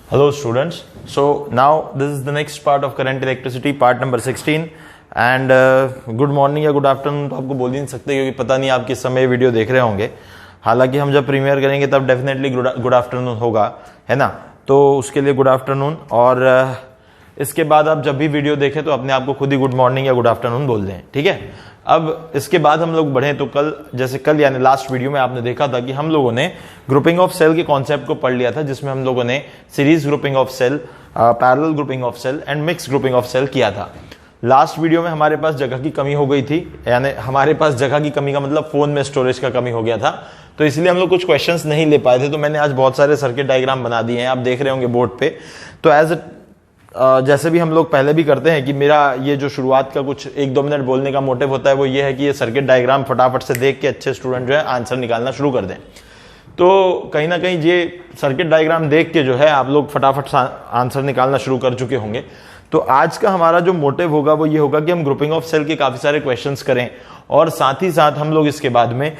Hello students. So now this is the next part of current electricity, part number 16 and good morning या good afternoon तो आपको बोल ही नहीं सकते क्योंकि पता नहीं आप किस समय वीडियो देख रहे होंगे। हालांकि हम जब प्रीमियर करेंगे तब डेफिनेटली गुड आफ्टरनून होगा, है ना। तो उसके लिए गुड आफ्टरनून, और इसके बाद आप जब भी वीडियो देखें तो अपने आप को खुद ही गुड मॉर्निंग या गुड आफ्टरनून बोल दें, ठीक है। अब इसके बाद हम लोग बढ़े तो कल यानी लास्ट वीडियो में आपने देखा था कि हम लोगों ने ग्रुपिंग ऑफ सेल के कॉन्सेप्ट को पढ़ लिया था, जिसमें हम लोगों ने series grouping of cell, parallel grouping of cell and mix grouping of cell किया था। लास्ट वीडियो में हमारे पास जगह की कमी हो गई थी, यानी हमारे पास जगह की कमी का मतलब फोन में स्टोरेज का कमी हो गया था, तो इसलिए हम लोग कुछ क्वेश्चंस नहीं ले पाए थे। तो मैंने आज बहुत सारे सर्किट डायग्राम बना दिए हैं, आप देख रहे होंगे बोर्ड पे। तो जैसे भी हम लोग पहले भी करते हैं कि मेरा ये जो शुरुआत का कुछ 1-2 मिनट बोलने का मोटिव होता है वो ये है कि ये सर्किट डायग्राम फटाफट से देख के अच्छे स्टूडेंट जो है आंसर निकालना शुरू कर दें। तो कहीं ना कहीं ये सर्किट डायग्राम देख के जो है आप लोग फटाफट आंसर निकालना शुरू कर चुके होंगे। तो आज का हमारा जो मोटिव होगा वो ये होगा कि हम ग्रुपिंग ऑफ सेल के काफी सारे क्वेश्चंस करें, और साथ ही साथ हम लोग इसके बाद में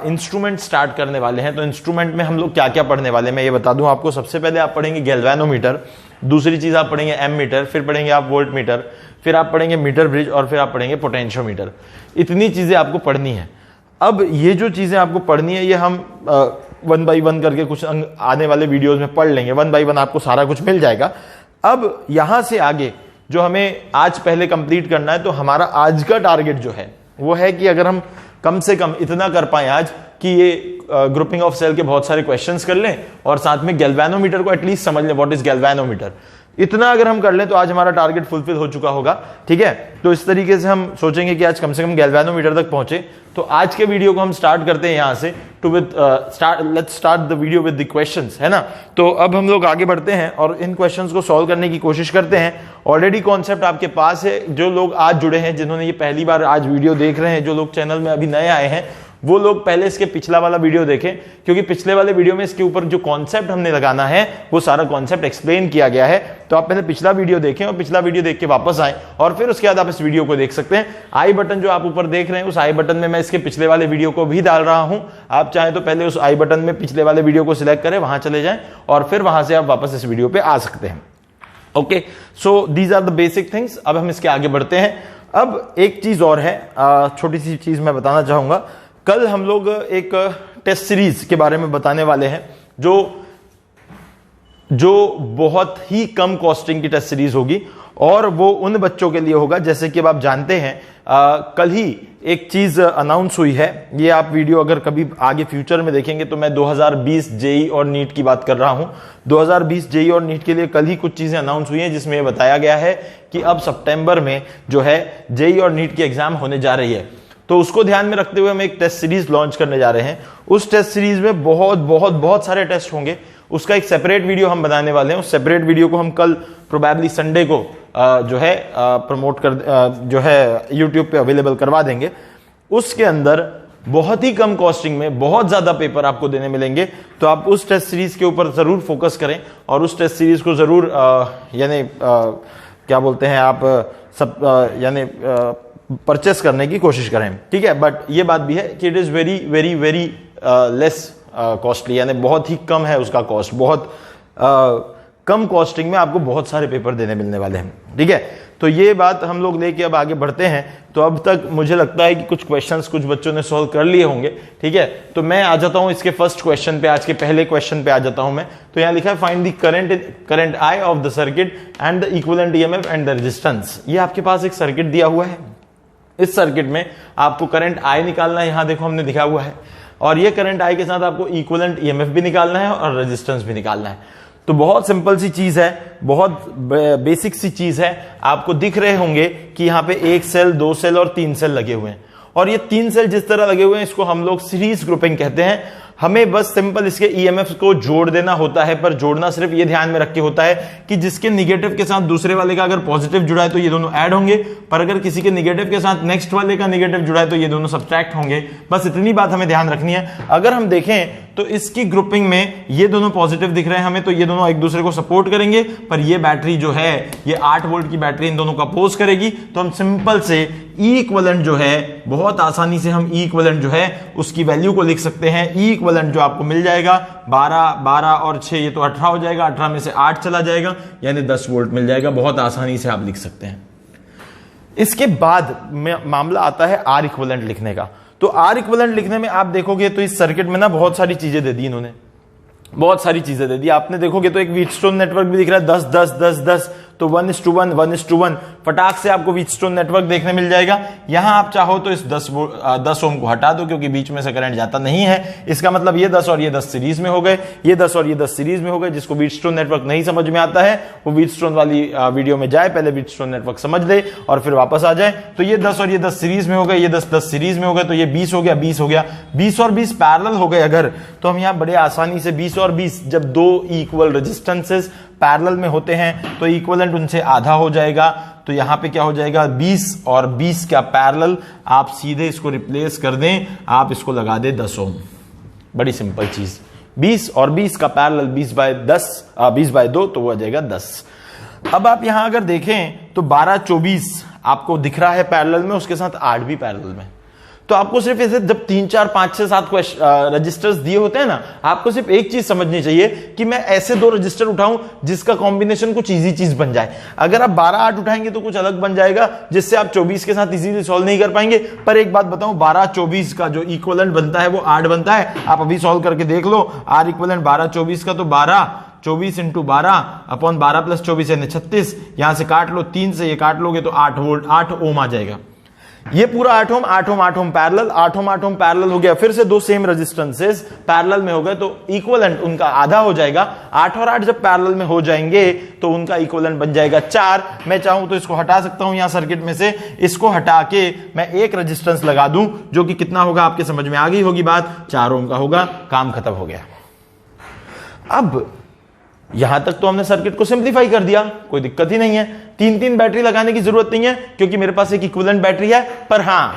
इंस्ट्रूमेंट स्टार्ट करने वाले हैं। तो इंस्ट्रूमेंट में हम लोग क्या क्या पढ़ने वाले हैं मैं ये बता दूं आपको। सबसे पहले आप पढ़ेंगे गैल्वेनोमीटर, दूसरी चीज आप पढ़ेंगे एमीटर, फिर पढ़ेंगे आप वोल्ट मीटर, फिर आप पढ़ेंगे मीटर ब्रिज, और फिर आप पढ़ेंगे पोटेंशियोमीटर। इतनी चीजें आपको पढ़नी है। अब ये जो चीजें आपको पढ़नी है ये हम 1 by 1 करके कुछ आने वाले वीडियोज में पढ़ लेंगे। 1 by 1 आपको सारा कुछ मिल जाएगा। अब यहां से आगे जो हमें आज पहले कंप्लीट करना है, तो हमारा आज का टारगेट जो है वो है कि अगर हम कम से कम इतना कर पाए आज कि ये ग्रुपिंग ऑफ सेल के बहुत सारे क्वेश्चंस कर लें और साथ में गैल्वेनोमीटर को एटलीस्ट समझ लें, व्हाट इज गैल्वेनोमीटर। इतना अगर हम कर लें तो आज हमारा टारगेट फुलफिल हो चुका होगा, ठीक है। तो इस तरीके से हम सोचेंगे कि आज कम से कम गैल्वेनोमीटर तक पहुंचे। तो आज के वीडियो को हम स्टार्ट करते हैं यहां से let's start the video with the questions, है ना। तो अब हम लोग आगे बढ़ते हैं और इन क्वेश्चंस को सॉल्व करने की कोशिश करते हैं। ऑलरेडी कॉन्सेप्ट आपके पास है। जो लोग आज जुड़े हैं, जिन्होंने ये पहली बार आज वीडियो देख रहे हैं, जो लोग चैनल में अभी नए आए हैं, वो लोग पहले इसके पिछला वाला वीडियो देखें, क्योंकि पिछले वाले वीडियो में इसके ऊपर जो कॉन्सेप्ट हमने लगाना है वो सारा कॉन्सेप्ट एक्सप्लेन किया गया है। तो आप पहले पिछला वीडियो देखें और पिछला वीडियो देख के वापस आए, और फिर उसके बाद आप इस वीडियो को देख सकते हैं। आई बटन जो आप ऊपर देख रहे हैं, उस आई बटन में मैं इसके पिछले वाले वीडियो को भी डाल रहा हूं। आप चाहें तो पहले उस आई बटन में पिछले वाले वीडियो को सिलेक्ट करें, वहां चले जाएं, और फिर वहां से आप वापस इस वीडियो पे आ सकते हैं। Okay, so these are the basic things. अब हम इसके आगे बढ़ते हैं। अब एक चीज और है, छोटी सी चीज मैं बताना चाहूंगा। कल हम लोग एक टेस्ट सीरीज के बारे में बताने वाले हैं जो बहुत ही कम कॉस्टिंग की टेस्ट सीरीज होगी, और वो उन बच्चों के लिए होगा, जैसे कि अब आप जानते हैं कल ही एक चीज अनाउंस हुई है। ये आप वीडियो अगर कभी आगे फ्यूचर में देखेंगे तो मैं 2020 जेई और नीट की बात कर रहा हूं। 2020 जेई और नीट के लिए कल ही कुछ चीजें अनाउंस हुई हैं, जिसमें यह बताया गया है कि अब सितंबर में जो है जेई और नीट की एग्जाम होने जा रही है। तो उसको ध्यान में रखते हुए हम एक टेस्ट सीरीज लॉन्च करने जा रहे हैं। उस टेस्ट सीरीज में बहुत सारे टेस्ट होंगे। उसका एक सेपरेट वीडियो हम बनाने वाले हैं। उस सेपरेट वीडियो को हम कल प्रोबेबली संडे को जो है प्रमोट कर जो है यूट्यूब पे अवेलेबल करवा देंगे। उसके अंदर बहुत ही कम कॉस्टिंग में बहुत ज्यादा पेपर आपको देने मिलेंगे। तो आप उस टेस्ट सीरीज के ऊपर जरूर फोकस करें, और उस टेस्ट सीरीज को जरूर यानी क्या बोलते हैं आप सब यानी परचेस करने की कोशिश करें, ठीक है। बट ये बात भी है कि it is very very very less costly, यानी बहुत ही कम है उसका कॉस्ट। बहुत कम कॉस्टिंग में आपको बहुत सारे पेपर देने मिलने वाले हैं, ठीक है। तो ये बात हम लोग लेके अब आगे बढ़ते हैं। तो अब तक मुझे लगता है कि कुछ क्वेश्चंस कुछ बच्चों ने सॉल्व कर लिए होंगे, ठीक है। तो मैं आ जाता हूं इसके फर्स्ट क्वेश्चन पे, आज के पहले क्वेश्चन पे आ जाता हूं मैं। तो यहां लिखा है find the current I of the circuit and the equivalent EMF and the resistance. ये आपके पास एक सर्किट दिया हुआ है। इस सर्किट में आपको करंट आई निकालना है, यहां देखो हमने दिखा हुआ है, और ये करंट आई के साथ आपको इक्विवेलेंट ईएमएफ भी निकालना है और रेजिस्टेंस भी निकालना है। तो बहुत सिंपल सी चीज है, बहुत बेसिक सी चीज है। आपको दिख रहे होंगे कि यहां पे 1 सेल, 2 सेल और 3 सेल लगे हुए हैं, और ये 3 सेल जिस तरह लगे हुए हैं इसको हम लोग सीरीज ग्रुपिंग कहते हैं। हमें बस सिंपल इसके ईएमएफ को जोड़ देना होता है, पर जोड़ना सिर्फ ये ध्यान में रख के होता है कि जिसके निगेटिव के साथ दूसरे वाले का अगर पॉजिटिव जुड़ा है तो ये दोनों ऐड होंगे, पर अगर किसी के निगेटिव के साथ नेक्स्ट वाले का निगेटिव जुड़ा है तो ये दोनों सब्ट्रैक्ट होंगे। बस इतनी बात हमें ध्यान रखनी है। अगर हम देखें तो इसकी ग्रुपिंग में ये दोनों पॉजिटिव दिख रहे हैं हमें, तो ये दोनों एक दूसरे को सपोर्ट करेंगे, पर ये बैटरी जो है ये 8 वोल्ट की बैटरी इन दोनों को अपोज करेगी। तो हम सिंपल से ई इक्विवेलेंट जो है, बहुत आसानी से हम ई इक्विवेलेंट जो है उसकी वैल्यू को लिख सकते हैं। ई इक्विवेलेंट इक्विवेलेंट जो आपको मिल जाएगा 12 और 6 ये तो 18 हो जाएगा, 18 में से 8 चला जाएगा, यानी 10 वोल्ट मिल जाएगा। बहुत आसानी से आप लिख सकते हैं। इसके बाद मामला आता है आर इक्विवेलेंट लिखने का। तो आर इक्विवेलेंट लिखने में आप देखोगे तो इस सर्किट में ना बहुत सारी चीजें दे दी इन्होंने, बहुत सारी चीजें दे दी। आपने देखोगे तो एक व्हीटस्टोन नेटवर्क भी दिख रहा है 10 10 10 10, तो 1:1 1:1 फटाक से आपको व्हीटस्टोन नेटवर्क देखने मिल जाएगा। यहां आप चाहो तो इस 10 ओम को हटा दो क्योंकि बीच में से करंट जाता नहीं है। इसका मतलब ये 10 और ये 10 सीरीज में हो गए, ये 10 और ये 10 सीरीज में हो गए। जिसको व्हीटस्टोन नेटवर्क नहीं समझ में आता है वो व्हीटस्टोन वाली वीडियो में जाए, पहले व्हीटस्टोन नेटवर्क समझ ले और फिर वापस आ जाए। तो ये 10 और ये 10 सीरीज में हो गए, ये 10 10 सीरीज में हो गए, तो ये 20 हो गया, 20 हो गया, 20 और 20 पैरेलल हो गए अगर, तो हम यहां बड़े आसानी से 20 और 20 जब दो इक्वल रेजिस्टेंसेस पैरेलल में होते हैं तो इक्विवेलेंट उनसे आधा हो जाएगा। तो यहां पे क्या हो जाएगा 20 और 20 का पैरेलल, आप सीधे इसको रिप्लेस कर दें, आप इसको लगा दें 10 ओम। बड़ी सिंपल चीज, 20 और 20 का पैरेलल 20/2 तो वो आ जाएगा 10। अब आप यहां अगर देखें तो 12 24 आपको दिख रहा है पैरेलल में, उसके साथ 8 भी पैरेलल में। तो आपको सिर्फ ऐसे जब 3 4 5 6 7 रजिस्टर्स दिए होते हैं ना, आपको सिर्फ एक चीज समझनी चाहिए कि मैं ऐसे 2 रजिस्टर उठाऊं जिसका कॉम्बिनेशन कुछ इजी चीज बन जाए। अगर आप 12 8 उठाएंगे तो कुछ अलग बन जाएगा जिससे आप 24 के साथ इजीली सॉल्व नहीं कर पाएंगे। पर एक बात बताऊं, 12 24 का जो इक्विवेलेंट बनता है वो 8 बनता है। आप अभी सॉल्व करके देख लो, आर इक्विवेलेंट 12 24 का तो 12 24 × 12 अपॉन 12 + 24 यानी 36। यहां से काट लो, 3 से ये काट लोगे तो 8 वोल्ट 8 ओम आ जाएगा। ये पूरा 8 ओम 8 ओम 8 ओम पैरेलल, 8 ओम 8 ओम पैरेलल हो गया। फिर से 2 सेम रेजिस्टेंसेस पैरेलल में हो गए तो इक्विवेलेंट उनका आधा हो जाएगा। 8 और 8 जब पैरेलल में हो जाएंगे तो उनका इक्विवेलेंट बन जाएगा 4। मैं चाहूं तो इसको हटा सकता हूं यहां सर्किट में से, इसको हटा के मैं एक रेजिस्टेंस लगा दूं जो कि कितना होगा आपके समझ में आ गई होगी बात, 4 ओम का होगा। काम खत्म हो गया। अब यहां तक तो हमने सर्किट को सिंपलीफाई कर दिया, कोई दिक्कत ही नहीं है। 3 बैटरी लगाने की जरूरत नहीं है क्योंकि मेरे पास एक इक्विवेलेंट बैटरी है। पर हां,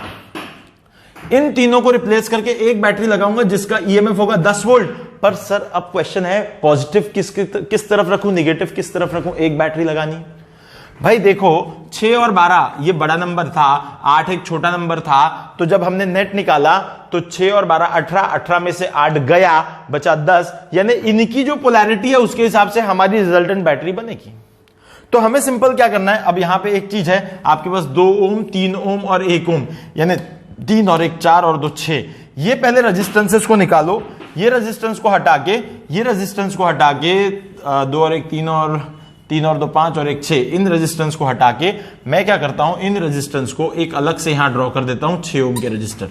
इन तीनों को रिप्लेस करके एक बैटरी लगाऊंगा जिसका ईएमएफ होगा 10 वोल्ट। पर सर अब क्वेश्चन है पॉजिटिव किस तरफ रखूं, नेगेटिव किस तरफ रखूं, एक बैटरी लगानी। भाई देखो 6 और 12 ये बड़ा नंबर था, 8 एक छोटा नंबर था। तो जब हमने नेट निकाला तो 6 और 12 18 में से 8 गया, बचा 10। यानी इनकी जो पोलैरिटी है उसके हिसाब से हमारी रिजल्टेंट बैटरी बनेगी। तो हमें सिंपल क्या करना है, अब यहां पे एक चीज है, आपके पास 2 ओम 3 ओम और 1 ओम, यानी 3 और 1 4 और 2 6। ये पहले रेजिस्टेंसेस को निकालो, ये रेजिस्टेंस को हटा के, ये रेजिस्टेंस को हटा के 2 और 1 3 और 2 5 और 1 6, इन रेजिस्टेंस को हटा के मैं क्या करता हूं, इन रेजिस्टेंस को एक अलग से यहां ड्रॉ कर देता हूं 6 ओम के रेजिस्टर।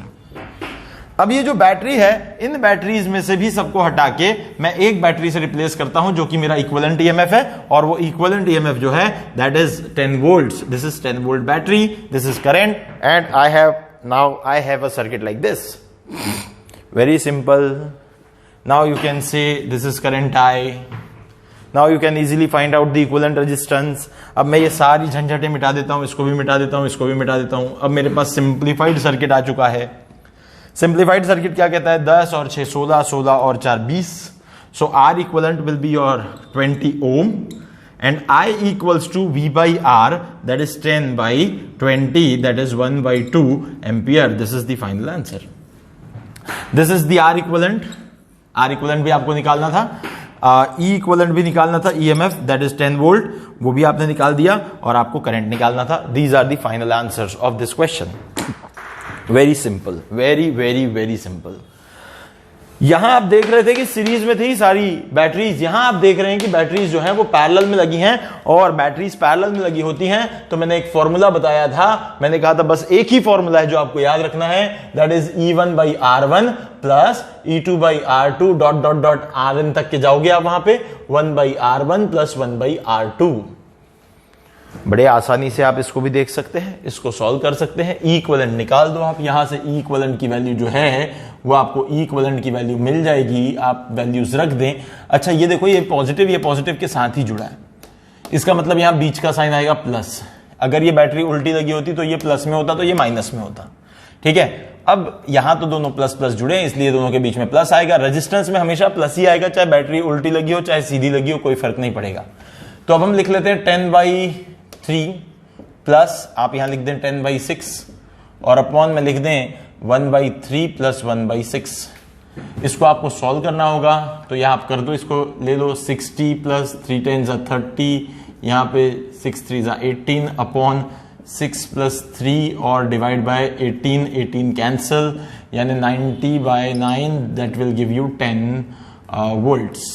अब ये जो बैटरी है, इन बैटरीज में से भी सबको हटा के मैं एक बैटरी से रिप्लेस करता हूं जो कि मेरा इक्विवेलेंट ईएमएफ है। और वो इक्विवेलेंट ईएमएफ जो है that is 10 volts. This is 10 volt battery, this is current, and I have a circuit like this. Very simple. Now you can say this is current I. Now you can easily find out the equivalent resistance. अब मैं ये सारी झंझटें मिटा देता हूं, इसको भी मिटा देता हूं, इसको भी मिटा देता हूं। अब मेरे पास सिंप्लीफाइड सर्किट आ चुका है। सिंप्लीफाइड सर्किट क्या कहता है, 10 और 6 16, 16 और 4 20। So R equivalent will be your 20 ohm and I equals to V by R, that is 10/20, that is 1/2 ampere. This is the final answer. This is the R equivalent. R equivalent भी आपको निकालना था, E equivalent भी निकालना था, EMF that is 10 volt, वो भी आपने निकाल दिया, और आपको करंट निकालना था। These are the final answers of this question. Very simple, very very very simple. यहां आप देख रहे थे कि सीरीज में थी सारी बैटरीज, यहां आप देख रहे हैं कि बैटरीज जो हैं वो पैरेलल में लगी हैं, और बैटरीज पैरेलल में लगी होती हैं तो मैंने एक फॉर्मूला बताया था, मैंने कहा था बस एक ही फॉर्मूला है जो आपको याद रखना है, that is E1/R1 plus E2/R2 dot dot dot Rn तक के जाओगे आप वहां पे 1/R1 प्लस 1/R2। बड़े आसानी से आप इसको भी देख सकते हैं, इसको सॉल्व कर सकते हैं। ई इक्विवेलेंट निकाल दो आप, यहां से ई इक्विवेलेंट की वैल्यू जो है वो आपको ई इक्विवेलेंट की वैल्यू मिल जाएगी, आप वैल्यूज रख दें। अच्छा ये देखो, ये पॉजिटिव के साथ ही जुड़ा है, इसका मतलब यहां बीच का साइन आएगा प्लस। अगर ये बैटरी उल्टी लगी होती तो ये प्लस में होता, तो ये माइनस में होता। ठीक है, अब यहां तो दोनों प्लस प्लस जुड़े हैं इसलिए दोनों के बीच में प्लस आएगा। रेजिस्टेंस में हमेशा प्लस ही आएगा, चाहे बैटरी उल्टी लगी हो चाहे सीधी लगी हो, कोई फर्क नहीं पड़ेगा। तो अब हम लिख लेते हैं 10/3 प्लस, आप यहां लिख दें 10/6, और अपॉन में लिख दें 1/3 प्लस 1/6। इसको आपको सॉल्व करना होगा, तो यहां आप कर दो, इसको ले लो 60 प्लस 3 10 30, यहां पे 6 3 18 अपॉन 6 प्लस 3 और डिवाइड बाय 18, 18 कैंसल, यानी 90 by 9, that will give you 10 volts,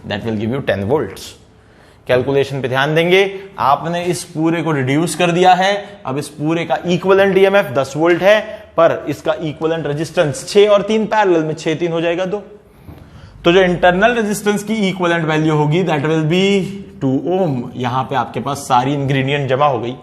that will give you 10 volts. Calculation पे ध्यान देंगे, आपने इस पूरे को रिड्यूस कर दिया है। अब इस पूरे का इक्विवेलेंट ईएमएफ 10 वोल्ट है, पर इसका इक्विवेलेंट रेजिस्टेंस 6 और 3 पैरेलल में, 6 3 हो जाएगा 2। तो जो इंटरनल रेजिस्टेंस की इक्विवेलेंट वैल्यू होगी दैट विल बी 2 ओम। यहां पे आपके पास सारी इंग्रेडिएंट जमा हो गई।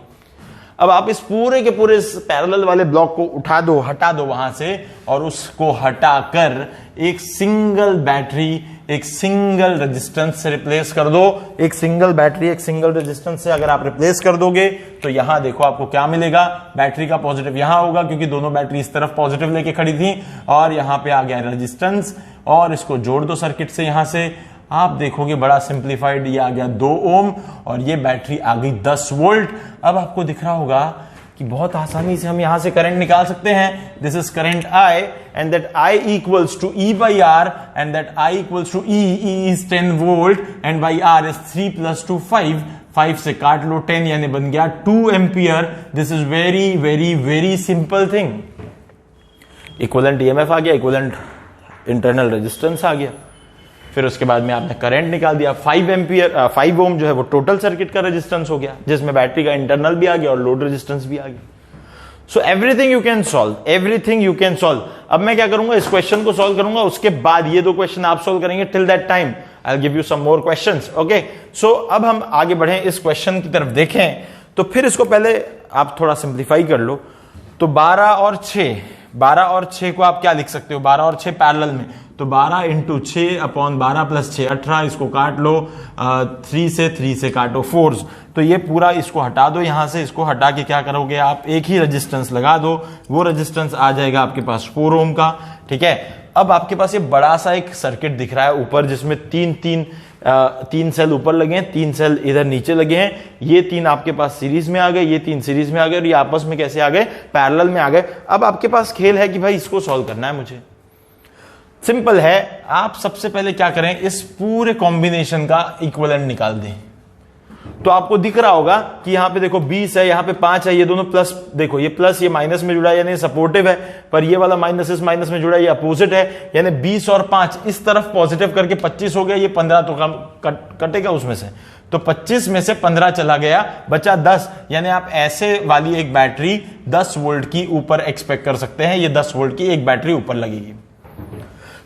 अब आप इस पूरे के पूरे पैरेलल वाले ब्लॉक को उठा दो, हटा दो वहां से, और उसको हटाकर एक सिंगल बैटरी, एक सिंगल रेजिस्टेंस से रिप्लेस कर दो। एक सिंगल बैटरी एक सिंगल रेजिस्टेंस से अगर आप रिप्लेस कर दोगे तो यहां देखो आपको क्या मिलेगा, बैटरी का पॉजिटिव यहां होगा क्योंकि दोनों बैटरी इस तरफ पॉजिटिव लेके खड़ी थी, और यहां पे आ गया रेजिस्टेंस, और इसको जोड़ दो सर्किट से। यहां से आप देखोगे बड़ा सिंप्लीफाइड, ये आ गया 2 ओम और ये बैटरी आ गई 10 वोल्ट। अब आपको दिख रहा होगा कि बहुत आसानी से हम यहां से करंट निकाल सकते हैं। This is current I and that I equals to E by R and that I equals to E is 10 volt and by R is 3 plus 2 5, 5 से काट लो 10 यानी बन गया 2 ampere. This is very very very simple thing. Equivalent EMF आ गया, equivalent internal resistance आ गया, फिर उसके बाद में आपने करंट निकाल दिया। 5 एम्पियर 5 ओम जो है वो टोटल सर्किट का रेजिस्टेंस हो गया, जिसमें बैटरी का इंटरनल भी आ गया और लोड रेजिस्टेंस भी आ गया। So everything you can solve, everything you can solve. अब मैं क्या करूंगा, इस क्वेश्चन को सॉल्व करूंगा, उसके बाद ये 2 क्वेश्चन आप सॉल्व करेंगे। Till that time I will give you some more questions. Okay, so अब हम आगे बढ़े, इस क्वेश्चन की तरफ देखें। तो फिर इसको पहले आप थोड़ा सिंप्लीफाई कर लो। तो 12 और 6 को आप क्या लिख सकते हो, 12 और 6 पैरेलल में, तो 12 इंटू 6 अपॉन 12 प्लस 6 18, इसको काट लो 3 से काटो 4, तो ये पूरा इसको हटा दो यहां से। इसको हटा के क्या करोगे आप, एक ही रेजिस्टेंस लगा दो, वो रेजिस्टेंस आ जाएगा आपके पास 4 ओम का। ठीक है, अब आपके पास ये बड़ा सा एक सर्किट दिख रहा है ऊपर, जिसमें तीन सेल ऊपर लगे हैं, 3 सेल इधर नीचे लगे हैं। ये 3 आपके पास सीरीज में आ गए, ये 3 सीरीज में आ गए, और ये आपस में कैसे आ गए, पैरेलल में आ गए। अब आपके पास खेल है कि भाई इसको सॉल्व करना है मुझे। सिंपल है, आप सबसे पहले क्या करें, इस पूरे कॉम्बिनेशन का इक्विवेलेंट निकाल दें। तो आपको दिख रहा होगा कि यहां पे देखो 20 है, यहां पे 5 है, ये दोनों प्लस, देखो ये प्लस ये माइनस में जुड़ा है यानी सपोर्टिव है, पर ये वाला माइनस इस माइनस में जुड़ा है, ये अपोजिट है। यानी 20 और 5 इस तरफ पॉजिटिव करके 25 हो गया, ये 15 तो कटेगा उसमें से, तो 25 में से 15 चला गया, बचा 10। यानी आप ऐसे वाली एक बैटरी 10 वोल्ट की ऊपर एक्सपेक्ट कर सकते हैं, ये 10 वोल्ट की एक बैटरी ऊपर लगेगी।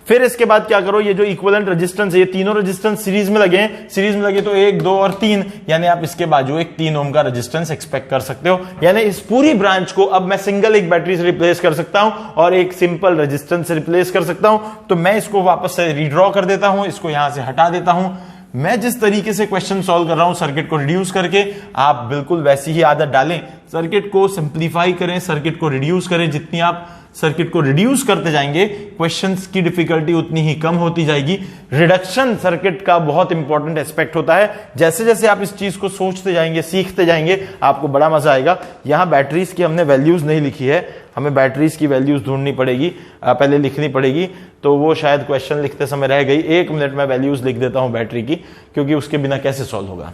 फिर इसके बाद क्या करो, ये जो इक्विवेलेंट रेजिस्टेंस है, ये तीनों रेजिस्टेंस सीरीज में लगे हैं, सीरीज में लगे तो 1 2 और 3, यानी आप इसके बाजू एक 3 ओम का रेजिस्टेंस एक्सपेक्ट कर सकते हो। यानी इस पूरी ब्रांच को अब मैं सिंगल एक बैटरी से रिप्लेस कर सकता हूं और एक सिंपल रेजिस्टेंस से रिप्लेस कर सकता हूं। तो मैं इसको वापस से रीड्रॉ कर देता हूं, इसको यहां से हटा देता हूं। मैं जिस तरीके से क्वेश्चन सॉल्व कर रहा हूं सर्किट को रिड्यूस करके, आप बिल्कुल वैसी ही आदत डालें, सर्किट को सिंप्लीफाई करें, सर्किट को रिड्यूस करें। जितनी आप सर्किट को रिड्यूस करते जाएंगे, क्वेश्चंस की डिफिकल्टी उतनी ही कम होती जाएगी। रिडक्शन सर्किट का बहुत इंपॉर्टेंट एस्पेक्ट होता है। जैसे जैसे आप इस चीज को सोचते जाएंगे, सीखते जाएंगे, आपको बड़ा मजा आएगा। यहां बैटरीज की हमने वैल्यूज नहीं लिखी है, हमें बैटरीज की वैल्यूज ढूंढनी पड़ेगी, पहले लिखनी पड़ेगी, तो वो शायद क्वेश्चन लिखते समय रह गई। 1 मिनट में वैल्यूज लिख देता हूं बैटरी की, क्योंकि उसके बिना कैसे सॉल्व होगा।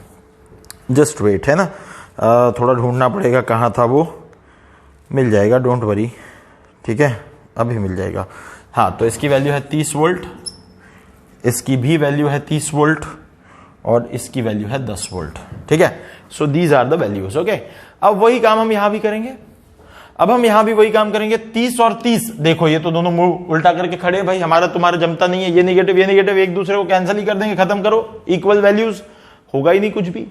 जस्ट वेट, है ना, थोड़ा ढूंढना पड़ेगा, कहां था वो, मिल जाएगा, डोंट वरी। ठीक है, अभी मिल जाएगा। हाँ, तो इसकी वैल्यू है 30 वोल्ट, इसकी भी वैल्यू है 30 वोल्ट, और इसकी वैल्यू है 10 वोल्ट। ठीक है, so these are the values. Okay, अब वही काम हम यहां भी करेंगे। अब हम यहां भी वही काम करेंगे। 30 और 30, देखो ये तो दोनों मुंह उल्टा करके खड़े हैं भाई, हमारा तुम्हारा जमता नहीं है। ये नेगेटिव एक दूसरे को कैंसिल ही कर देंगे, खत्म करो, इक्वल वैल्यूज, होगा ही नहीं कुछ भी।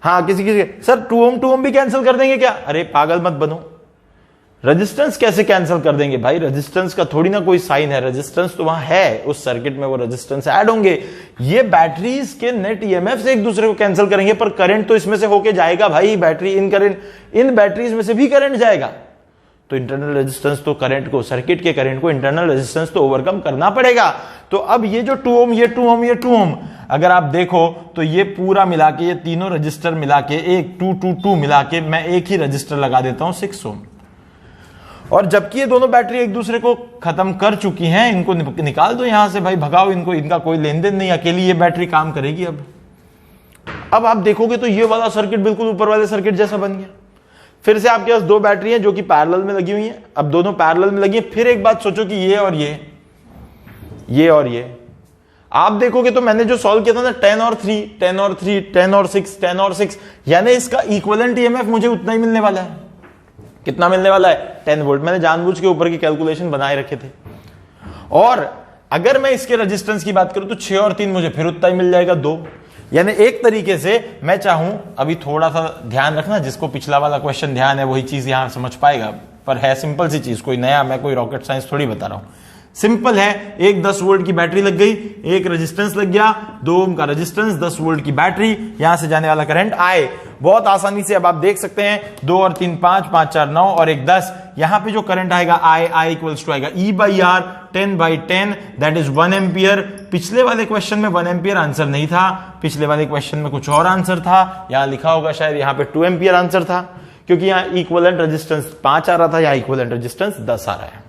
हाँ, किसी सर 2 ओम भी कैंसिल कर देंगे क्या? अरे पागल मत बनो, रेजिस्टेंस कैसे कैंसिल कर देंगे भाई? रेजिस्टेंस का थोड़ी ना कोई साइन है, रेजिस्टेंस तो वहां है, उस सर्किट में वो रेजिस्टेंस ऐड होंगे। ये बैटरीज के नेट ईएमएफ से एक दूसरे को कैंसिल करेंगे, पर करंट तो इसमें से होके जाएगा भाई। बैटरी इन बैटरीज में से भी करंट जाएगा, तो इंटरनल रेजिस्टेंस तो करंट को, सर्किट के करंट को इंटरनल रेजिस्टेंस तो ओवरकम करना पड़ेगा। तो अब ये जो 2 ओम, ये 2 ओम, ये 2 ओम, अगर आप देखो तो ये पूरा मिला के, ये तीनों रजिस्टर मिला के, 1 2 2 2 मिला के मैं एक ही रजिस्टर लगा देता हूं 6 ओम। और जबकि ये दोनों बैटरी एक दूसरे को खत्म कर चुकी हैं, इनको निकाल दो यहां से भाई, भगाओ इनको, इनका कोई लेन देन नहीं, अकेली ये बैटरी काम करेगी। अब आप देखोगे तो ये वाला सर्किट बिल्कुल ऊपर वाले सर्किट जैसा बन गया। फिर से आपके पास दो बैटरी हैं जो कि पैरेलल में लगी हुई हैं। अब दोनों पैरेलल में लगी हैं। फिर एक बात सोचो कि ये और ये और ये, आप देखोगे तो मैंने जो सॉल्व किया था ना 10 और 3, 10 और 3, 10 और 6, 10 और 6, यानी इसका इक्विवेलेंट ईएमएफ मुझे उतना ही मिलने वाला है। कितना मिलने वाला है? 10 वोल्ट। मैंने जानबूझ के ऊपर की कैलकुलेशन बनाए रखे थे। और अगर मैं इसके रेजिस्टेंस की बात करूं तो 6 और 3 मुझे फिर उतना ही मिल जाएगा, 2। यानी एक तरीके से मैं चाहूं, अभी थोड़ा सा ध्यान रखना, जिसको पिछला वाला क्वेश्चन ध्यान है वही चीज यहां समझ पाएगा, पर है सिंपल सी चीज, कोई नया, मैं कोई रॉकेट साइंस थोड़ी बता रहा हूं। सिंपल है, एक 10 वोल्ट की बैटरी लग गई, एक रेजिस्टेंस लग गया, 2 ओम का रेजिस्टेंस, 10 वोल्ट की बैटरी, यहां से जाने वाला करंट आए। बहुत आसानी से अब आप देख सकते हैं 2 और 3 5, 5 4 9 और 1 10। यहां पे जो करंट आएगा आई इक्वल्स टू आएगा E/R 10/10, दैट इज 1 एम्पियर। पिछले वाले क्वेश्चन में 1 एम्पियर आंसर नहीं था, पिछले वाले क्वेश्चन में कुछ और आंसर था, यहां लिखा होगा शायद, यहां पे 2 एम्पियर आंसर था, क्योंकि यहां इक्विवेलेंट रेजिस्टेंस 5 आ रहा था, यहां इक्विवेलेंट रेजिस्टेंस 10 आ रहा है।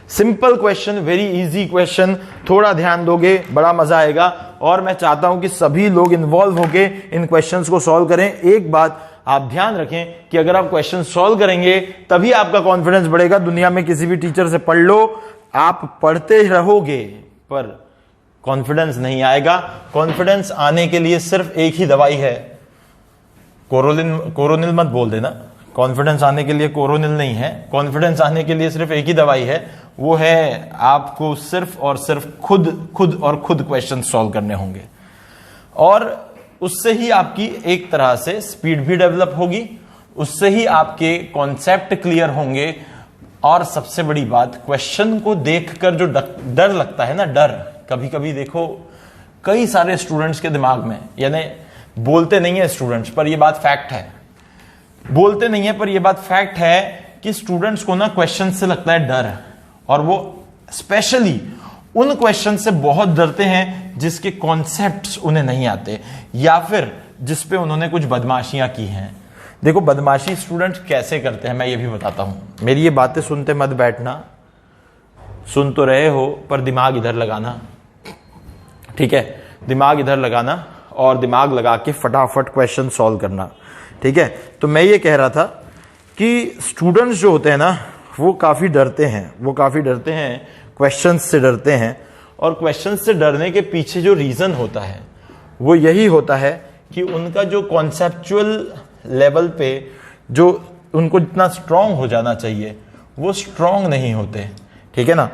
Simple question, very easy question, थोड़ा ध्यान दोगे बड़ा मजा आएगा। और मैं चाहता हूं कि सभी लोग इन्वॉल्व होके इन क्वेश्चंस को सॉल्व करें। एक बात आप ध्यान रखें कि अगर आप क्वेश्चन सॉल्व करेंगे तभी आपका कॉन्फिडेंस बढ़ेगा। दुनिया में किसी भी टीचर से पढ़ लो, आप पढ़ते रहोगे पर कॉन्फिडेंस नहीं आएगा। कॉन्फिडेंस आने के लिए सिर्फ एक ही दवाई है, कोरोनिल मत बोल देना, कॉन्फिडेंस आने के लिए कोरोनिल नहीं है, कॉन्फिडेंस आने के लिए सिर्फ एक ही दवाई है, वो है आपको सिर्फ और सिर्फ खुद क्वेश्चन सॉल्व करने होंगे। और उससे ही आपकी एक तरह से स्पीड भी डेवलप होगी, उससे ही आपके कॉन्सेप्ट क्लियर होंगे। और सबसे बड़ी बात, क्वेश्चन को देखकर जो डर लगता है ना, डर कभी कभी देखो कई सारे स्टूडेंट्स के दिमाग में, यानी बोलते नहीं है स्टूडेंट्स, पर यह बात फैक्ट है, बोलते नहीं है पर यह बात फैक्ट है कि स्टूडेंट्स को ना क्वेश्चन से लगता है डर, और वो स्पेशली उन क्वेश्चन से बहुत डरते हैं जिसके कॉन्सेप्ट्स उन्हें नहीं आते, या फिर जिस पे उन्होंने कुछ बदमाशियां की हैं। देखो बदमाशी स्टूडेंट कैसे करते हैं मैं ये भी बताता हूं। मेरी ये बातें सुनते मत बैठना, सुन तो रहे हो पर दिमाग इधर लगाना, ठीक है, दिमाग इधर लगाना और दिमाग लगा के फटाफट क्वेश्चन सॉल्व करना, ठीक है। तो मैं ये कह रहा था कि स्टूडेंट्स जो होते हैं ना वो काफी डरते हैं, क्वेश्चंस से डरते हैं। और क्वेश्चंस से डरने के पीछे जो रीजन होता है वो यही होता है कि उनका जो कॉन्सेप्चुअल लेवल पे जो उनको जितना स्ट्रांग हो जाना चाहिए वो स्ट्रांग नहीं होते, ठीक है ना।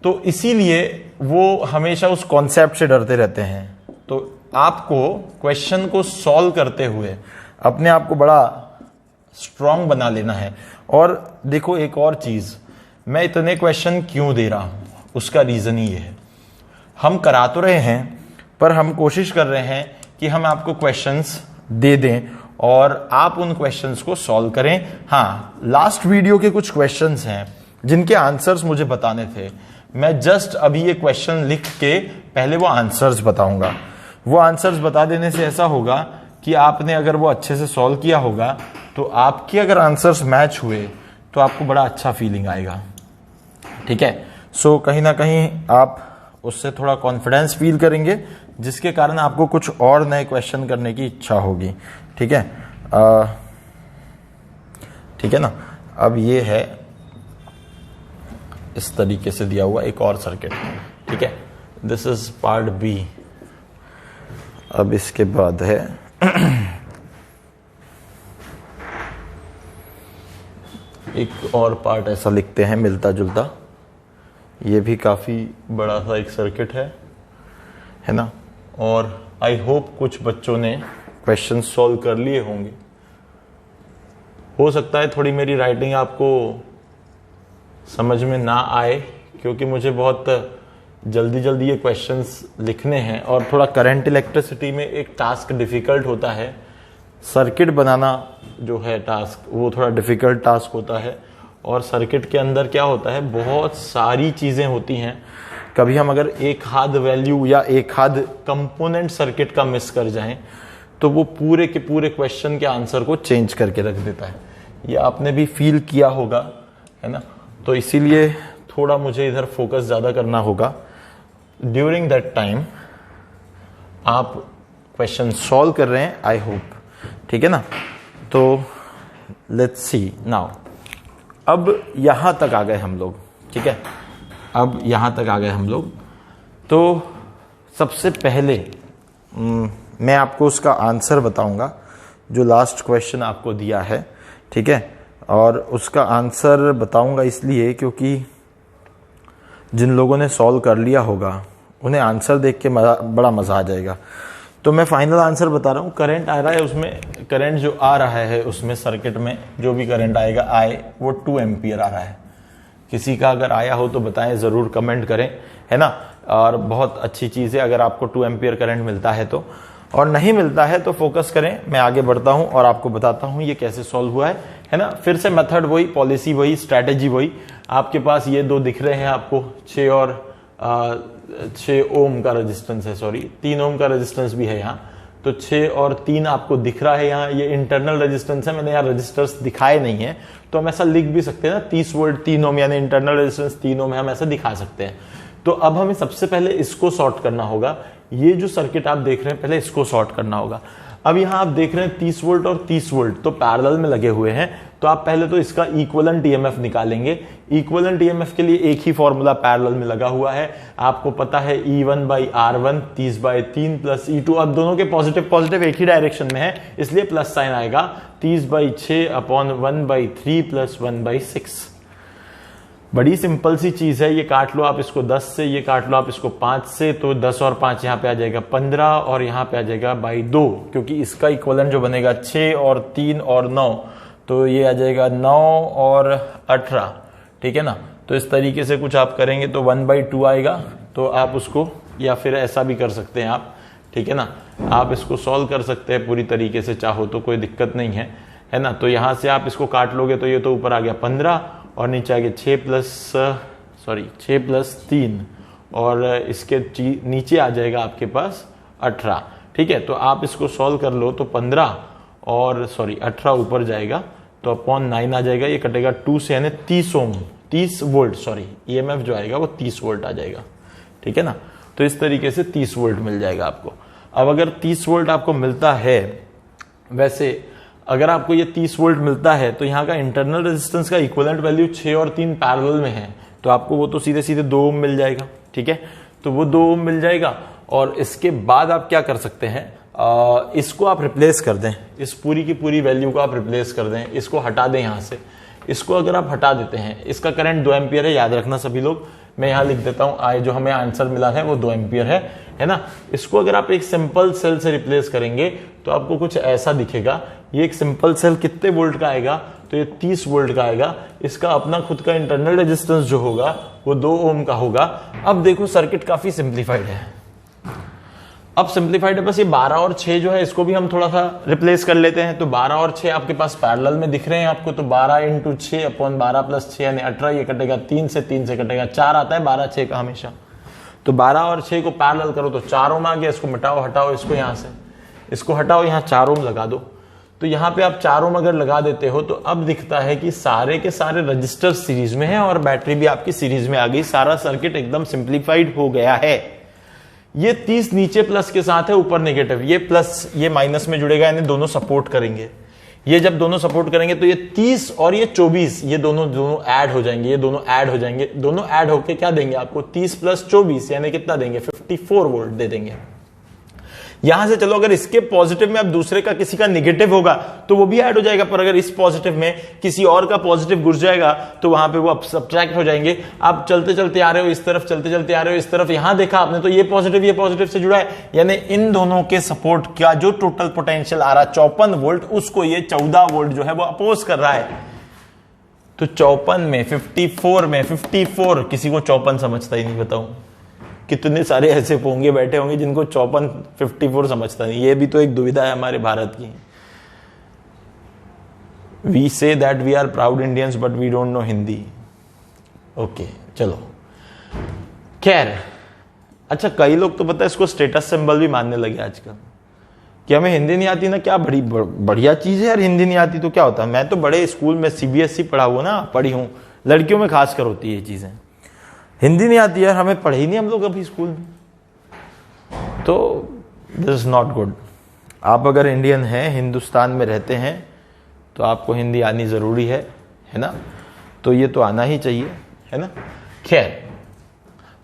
तो इसीलिए वो हमेशा उस कॉन्सेप्ट से डरते रहते हैं। तो आपको क्वेश्चन को सॉल्व करते हुए अपने आप को बड़ा स्ट्रांग बना लेना है। और देखो एक और चीज, मैं इतने क्वेश्चन क्यों दे रहा हूं, उसका रीजन ही है, हम करा तो रहे हैं पर हम कोशिश कर रहे हैं कि हम आपको क्वेश्चंस दे दें और आप उन क्वेश्चंस को सॉल्व करें। हाँ, लास्ट वीडियो के कुछ क्वेश्चंस हैं जिनके आंसर्स मुझे बताने थे, मैं जस्ट अभी ये क्वेश्चन लिख के पहले वो आंसर्स बताऊंगा। वो आंसर्स बता देने से ऐसा होगा कि आपने अगर वो अच्छे से सॉल्व किया होगा तो आपके अगर आंसर्स मैच हुए तो आपको बड़ा अच्छा फीलिंग आएगा, ठीक है। सो कहीं ना कहीं आप उससे थोड़ा कॉन्फिडेंस फील करेंगे, जिसके कारण आपको कुछ और नए क्वेश्चन करने की इच्छा होगी, ठीक है। ठीक है ना। अब ये है इस तरीके से दिया हुआ एक और सर्किट, ठीक है, दिस इज पार्ट बी। अब इसके बाद है एक और पार्ट ऐसा लिखते हैं मिलता जुलता, ये भी काफी बड़ा सा एक सर्किट है ना। और आई होप कुछ बच्चों ने क्वेश्चन सॉल्व कर लिए होंगे। हो सकता है थोड़ी मेरी राइटिंग आपको समझ में ना आए, क्योंकि मुझे बहुत जल्दी जल्दी ये क्वेश्चंस लिखने हैं और थोड़ा करंट इलेक्ट्रिसिटी में एक टास्क डिफिकल्ट होता है। सर्किट बनाना जो है टास्क, वो थोड़ा डिफिकल्ट टास्क होता है। और सर्किट के अंदर क्या होता है, बहुत सारी चीजें होती हैं। कभी हम अगर एक हाथ वैल्यू या एक हाथ कंपोनेंट सर्किट का मिस कर जाएं तो वो पूरे के पूरे क्वेश्चन के आंसर को चेंज करके रख देता है। ये आपने भी फील किया होगा, है ना। तो इसीलिए थोड़ा मुझे इधर फोकस ज़्यादा करना होगा। ड्यूरिंग दैट टाइम आप क्वेश्चन सॉल्व कर रहे हैं, आई होप, ठीक है ना। तो लेट्स सी नाउ। अब यहाँ तक आ गए हम लोग, ठीक है, अब यहाँ तक आ गए हम लोग। तो सबसे पहले मैं आपको उसका आंसर बताऊंगा जो लास्ट क्वेश्चन आपको दिया है, ठीक है। और उसका आंसर बताऊंगा इसलिए क्योंकि जिन लोगों ने सॉल्व कर लिया होगा उन्हें आंसर देख के बड़ा मज़ा आ जाएगा। तो मैं फाइनल आंसर बता रहा हूँ। करंट आ रहा है, उसमें करंट जो आ रहा है उसमें सर्किट में जो भी करंट आएगा वो 2 एम्पियर आ रहा है। किसी का अगर आया हो तो बताएं, ज़रूर कमेंट करें, है ना। और बहुत अच्छी चीज़ है अगर आपको 2 एम्पियर करंट मिलता है तो, और नहीं मिलता है तो फोकस करें। मैं आगे बढ़ता हूं और आपको बताता हूं ये कैसे सॉल्व हुआ है ना। फिर से मेथड वही, पॉलिसी वही, स्ट्रैटेजी वही। आपके पास ये 2 दिख रहे हैं आपको, 6 और 6 ओम का रेजिस्टेंस है, सॉरी 3 ओम का रेजिस्टेंस भी है यहाँ। तो 6 और 3 आपको दिख रहा है यहाँ, ये इंटरनल रेजिस्टेंस है। मैंने यहाँ रजिस्टर्स दिखाए नहीं है तो हम ऐसा लिख भी सकते हैं ना, 30 वोल्ट 3 ओम, यानी इंटरनल रेजिस्टेंस 3 ओम है, हम ऐसा दिखा सकते हैं। तो अब हमें सबसे पहले इसको सॉर्ट करना होगा। ये जो सर्किट आप देख रहे हैं पहले इसको सॉर्ट करना होगा। अब यहाँ आप देख रहे हैं 30 वोल्ट और 30 वोल्ट तो पैरेलल में लगे हुए हैं। तो आप पहले तो इसका इक्विवेलेंट ईएमएफ निकालेंगे। इक्विवेलेंट ईएमएफ के लिए एक ही फॉर्मूला पैरेलल में लगा हुआ है, आपको पता है E1/R1 30/3 प्लस E2। अब दोनों के पॉजिटिव पॉजिटिव एक ही डायरेक्शन में है इसलिए प्लस साइन आएगा। 30/6 अपॉन 1/3 प्लस 1/6। बड़ी सिंपल सी चीज है, ये काट लो आप इसको 10 से, ये काट लो आप इसको 5 से, तो 10 और 5 यहाँ पे आ जाएगा 15 और यहाँ पे आ जाएगा बाई 2, क्योंकि इसका इक्विवेलेंट जो बनेगा 6 और 3 और 9, तो ये आ जाएगा 9 और 18, ठीक है ना। तो इस तरीके से कुछ आप करेंगे तो 1/2 आएगा। तो आप उसको या फिर ऐसा भी कर सकते हैं आप, ठीक है ना। आप इसको सॉल्व कर सकते हैं पूरी तरीके से, चाहो तो कोई दिक्कत नहीं है ना। तो यहाँ से आप इसको काट लोगे तो ये तो ऊपर आ गया 15 और नीचे आ गया 6 प्लस 3 और इसके नीचे आ जाएगा आपके पास 18, ठीक है। तो आप इसको सॉल्व कर लो तो 15 और 18 ऊपर जाएगा तो अपॉन 9 आ जाएगा, ये कटेगा 2 से, यानी 30 वोल्ट ईएमएफ जो आएगा वो 30 वोल्ट आ जाएगा, ठीक है ना। तो इस तरीके से 30 वोल्ट मिल जाएगा आपको। अब अगर 30 वोल्ट आपको मिलता है, वैसे अगर आपको ये 30 वोल्ट मिलता है तो यहाँ का इंटरनल रेजिस्टेंस का इक्विवेलेंट वैल्यू 6 और 3 पैरेलल में है, तो आपको वो तो सीधे सीधे 2 ओम मिल जाएगा, ठीक है। तो वो 2 ओम मिल जाएगा और इसके बाद आप क्या कर सकते हैं, इसको आप रिप्लेस कर दें, इस पूरी की पूरी वैल्यू को आप रिप्लेस कर दें, इसको हटा दें यहाँ से। इसको अगर आप हटा देते हैं, इसका करंट 2 एम्पियर है, याद रखना सभी लोग। मैं यहाँ लिख देता हूँ, जो हमें आंसर मिला है वो 2 एम्पियर है ना। इसको अगर आप एक सिंपल सेल से रिप्लेस करेंगे तो आपको कुछ ऐसा दिखेगा। ये एक सिंपल सेल कितने वोल्ट का आएगा, तो ये 30 वोल्ट का आएगा। इसका अपना खुद का इंटरनल रेजिस्टेंस जो होगा वो 2 ओम का होगा। अब देखो सर्किट काफी सिंप्लीफाइड है। अब सिंप्लीफाइड है, बस ये 12 और 6 जो है इसको भी हम थोड़ा सा रिप्लेस कर लेते हैं। तो 12 और 6 आपके पास पैरेलल में दिख रहे हैं आपको, तो 12 × 6 अपॉन 12 + 6 यानी 18, ये कटेगा 3 से, 3 से कटेगा 4 आता है 12 6 का हमेशा। तो 12 और 6 को पैरेलल करो तो 4 ओम आ गया। इसको मिटाओ, हटाओ इसको, यहाँ से इसको हटाओ, यहाँ 4 ओम लगा दो। तो यहाँ पे आप 4 ओम अगर लगा देते हो तो अब दिखता है कि सारे के सारे रजिस्टर सीरीज में है और बैटरी भी आपकी सीरीज में आ गई। सारा सर्किट एकदम सिंप्लीफाइड हो गया है। ये 30 नीचे प्लस के साथ है, ऊपर नेगेटिव, ये प्लस ये माइनस में जुड़ेगा, यानी दोनों सपोर्ट करेंगे। ये जब दोनों सपोर्ट करेंगे तो ये 30 और ये 24 ये दोनों ऐड हो जाएंगे, ये दोनों ऐड हो जाएंगे। दोनों ऐड होके क्या देंगे आपको, 30 + 24 यानी कितना देंगे, 54 वोल्ट दे देंगे। यहां से चलो, अगर इसके पॉजिटिव में अब दूसरे का किसी का निगेटिव होगा तो वो भी ऐड हो जाएगा, पर अगर इस पॉजिटिव में किसी और का पॉजिटिव घुस जाएगा तो वहां पे वो अब सब्ट्रैक्ट हो जाएंगे। आप चलते चलते आ रहे हो इस तरफ, चलते चलते आ रहे हो इस तरफ, यहां देखा आपने तो ये पॉजिटिव से जुड़ा है, यानी इन दोनों के सपोर्ट का जो टोटल पोटेंशियल आ रहा है 54 वोल्ट, उसको ये 14 वोल्ट जो है वो अपोज कर रहा है। तो 54 में 54 किसी को 54 समझता ही नहीं, बताऊं कितने सारे ऐसे होंगे बैठे होंगे जिनको 54 समझता नहीं। ये भी तो एक दुविधा है हमारे भारत की। We say that we are proud Indians but we don't know Hindi. Okay चलो, खैर अच्छा, कई लोग तो पता है इसको स्टेटस सिंबल भी मानने लगे आजकल, कि हमें हिंदी नहीं आती ना, क्या बड़ी बढ़िया चीज है यार, हिंदी नहीं आती तो क्या होता है। मैं तो बड़े स्कूल में CBSE पढ़ा हुआ ना, पढ़ी हूँ, लड़कियों में खास कर होती है ये चीजें। हिंदी नहीं आती यार, हमें पढ़े ही नहीं हम लोग अभी स्कूल में, तो दिस इज नॉट गुड। आप अगर इंडियन हैं, हिंदुस्तान में रहते हैं, तो आपको हिंदी आनी जरूरी है ना, तो ये तो आना ही चाहिए, है ना। खैर,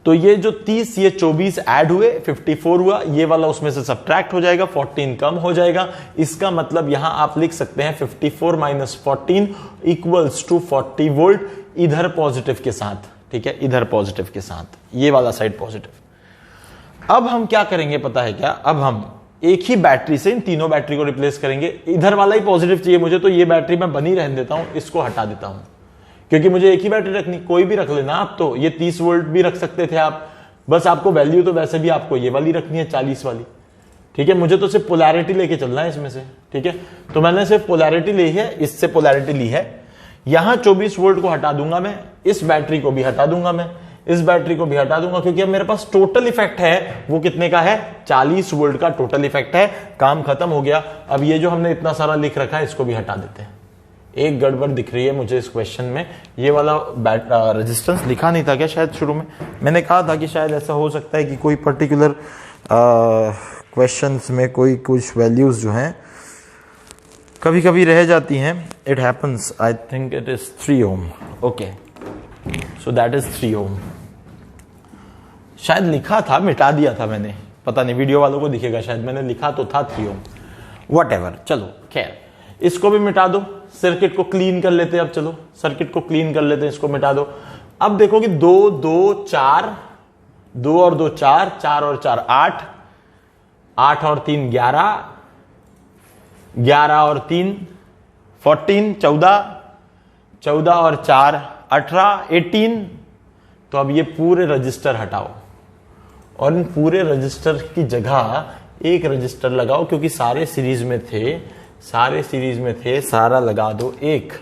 तो ये जो 30 ये 24 ऐड हुए, 54 हुआ, ये वाला उसमें से सब्ट्रैक्ट हो जाएगा, 14 कम हो जाएगा। इसका मतलब यहां आप लिख सकते हैं 54 माइनस 14 इक्वल्स टू 40 वोल्ट, इधर पॉजिटिव के साथ, ठीक है, इधर पॉजिटिव के साथ, ये वाला साइड पॉजिटिव। अब हम क्या करेंगे पता है क्या, अब हम एक ही बैटरी से इन तीनों बैटरी को रिप्लेस करेंगे। इधर वाला ही पॉजिटिव चाहिए मुझे, तो ये बैटरी मैं बनी रहने देता हूं, इसको हटा देता हूं, क्योंकि मुझे एक ही बैटरी रखनी, कोई भी रख लेना आप, तो ये 30 वोल्ट भी रख सकते थे आप, बस आपको वैल्यू तो वैसे भी आपको ये वाली रखनी है, 40 वाली, ठीक है। मुझे तो सिर्फ पोलैरिटी लेके चलना है इसमें से, ठीक है। तो मैंने सिर्फ पोलैरिटी ली है, इससे पोलैरिटी ली है। यहां 24 वोल्ट को हटा दूंगा मैं, इस बैटरी को भी हटा दूंगा मैं, इस बैटरी को भी हटा दूंगा, क्योंकि अब मेरे पास टोटल इफेक्ट है वो कितने का है, 40 वोल्ट का टोटल इफेक्ट है। काम खत्म हो गया। अब ये जो हमने इतना सारा लिख रखा है इसको भी हटा देते हैं। एक गड़बड़ दिख रही है मुझे इस क्वेश्चन में, ये वाला रेजिस्टेंस लिखा नहीं था क्या शायद शुरू में, मैंने कहा था कि शायद ऐसा हो सकता है कि कोई पर्टिकुलर क्वेश्चंस में कोई कुछ वैल्यूज जो हैं कभी कभी रह जाती हैं, it happens. I think it is 3 ohm, okay, so that is 3 ohm. शायद लिखा था, मिटा दिया था मैंने, पता नहीं, वीडियो वालों को दिखेगा शायद, मैंने लिखा तो था 3 ओम, व्हाटएवर। चलो खैर, इसको भी मिटा दो, सर्किट को क्लीन कर लेते हैं। अब चलो सर्किट को क्लीन कर लेते हैं, इसको मिटा दो। अब देखो कि 2 2 4, 2 और 2 4, 4 और 4 8, 8 और 3 11, 11 और 3 14, 14, 14 और 4 18, 18। तो अब ये पूरे रजिस्टर हटाओ और इन पूरे रजिस्टर की जगह एक रजिस्टर लगाओ, क्योंकि सारे सीरीज में थे, सारा लगा दो 1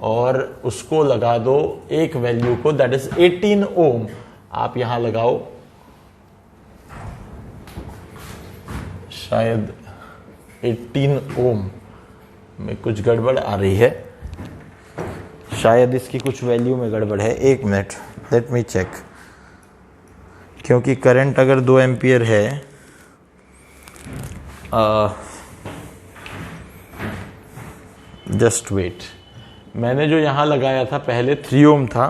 और उसको लगा दो एक वैल्यू को, दैट इज 18 ओम। आप यहां लगाओ, शायद 18 ओम में कुछ गड़बड़ आ रही है, शायद इसकी कुछ वैल्यू में गड़बड़ है। 1 मिनट, लेट मी चेक, क्योंकि करंट अगर 2 एम्पियर है, जस्ट वेट, मैंने जो यहां लगाया था पहले 3 ओम था,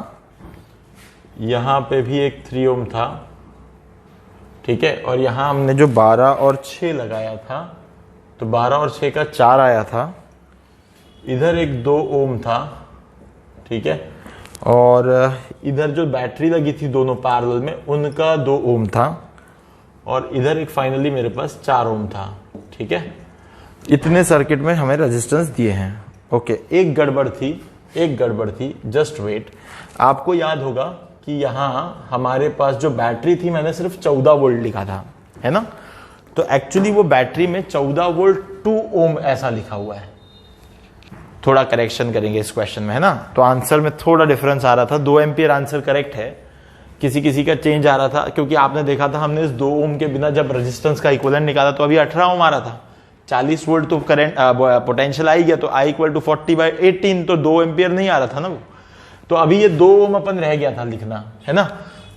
यहां पे भी एक 3 ओम था, ठीक है, और यहां हमने जो 12 और 6 लगाया था, तो 12 और 6 का 4 आया था, इधर एक 2 ओम था, ठीक है, और इधर जो बैटरी लगी थी दोनों पैरेलल में उनका 2 ओम था, और इधर एक फाइनली मेरे पास 4 ओम था, ठीक है। इतने सर्किट में हमें रेजिस्टेंस दिए हैं, ओके। एक गड़बड़ थी, जस्ट वेट। आपको याद होगा कि यहां हमारे पास जो बैटरी थी मैंने सिर्फ 14 वोल्ट लिखा था, है ना, तो एक्चुअली वो बैटरी में 14 वोल्ट 2 ओम ऐसा लिखा हुआ है। थोड़ा करेक्शन करेंगे इस क्वेश्चन में, है ना, तो आंसर में थोड़ा डिफरेंस आ रहा था। 2 एम्पियर आंसर करेक्ट है, किसी का चेंज आ रहा था, क्योंकि आपने देखा था हमने इस 2 ओम के बिना जब रेजिस्टेंस का इक्विवेलेंट निकाला तो अभी 18 ओम आ रहा था। 40 वोल्ट तो करंट पोटेंशियल आ ही गया, तो I इक्वल टू 40/18, तो 2 एम्पियर नहीं आ रहा था ना वो, तो अभी ये 2 ओम अपन रह गया था लिखना, है ना।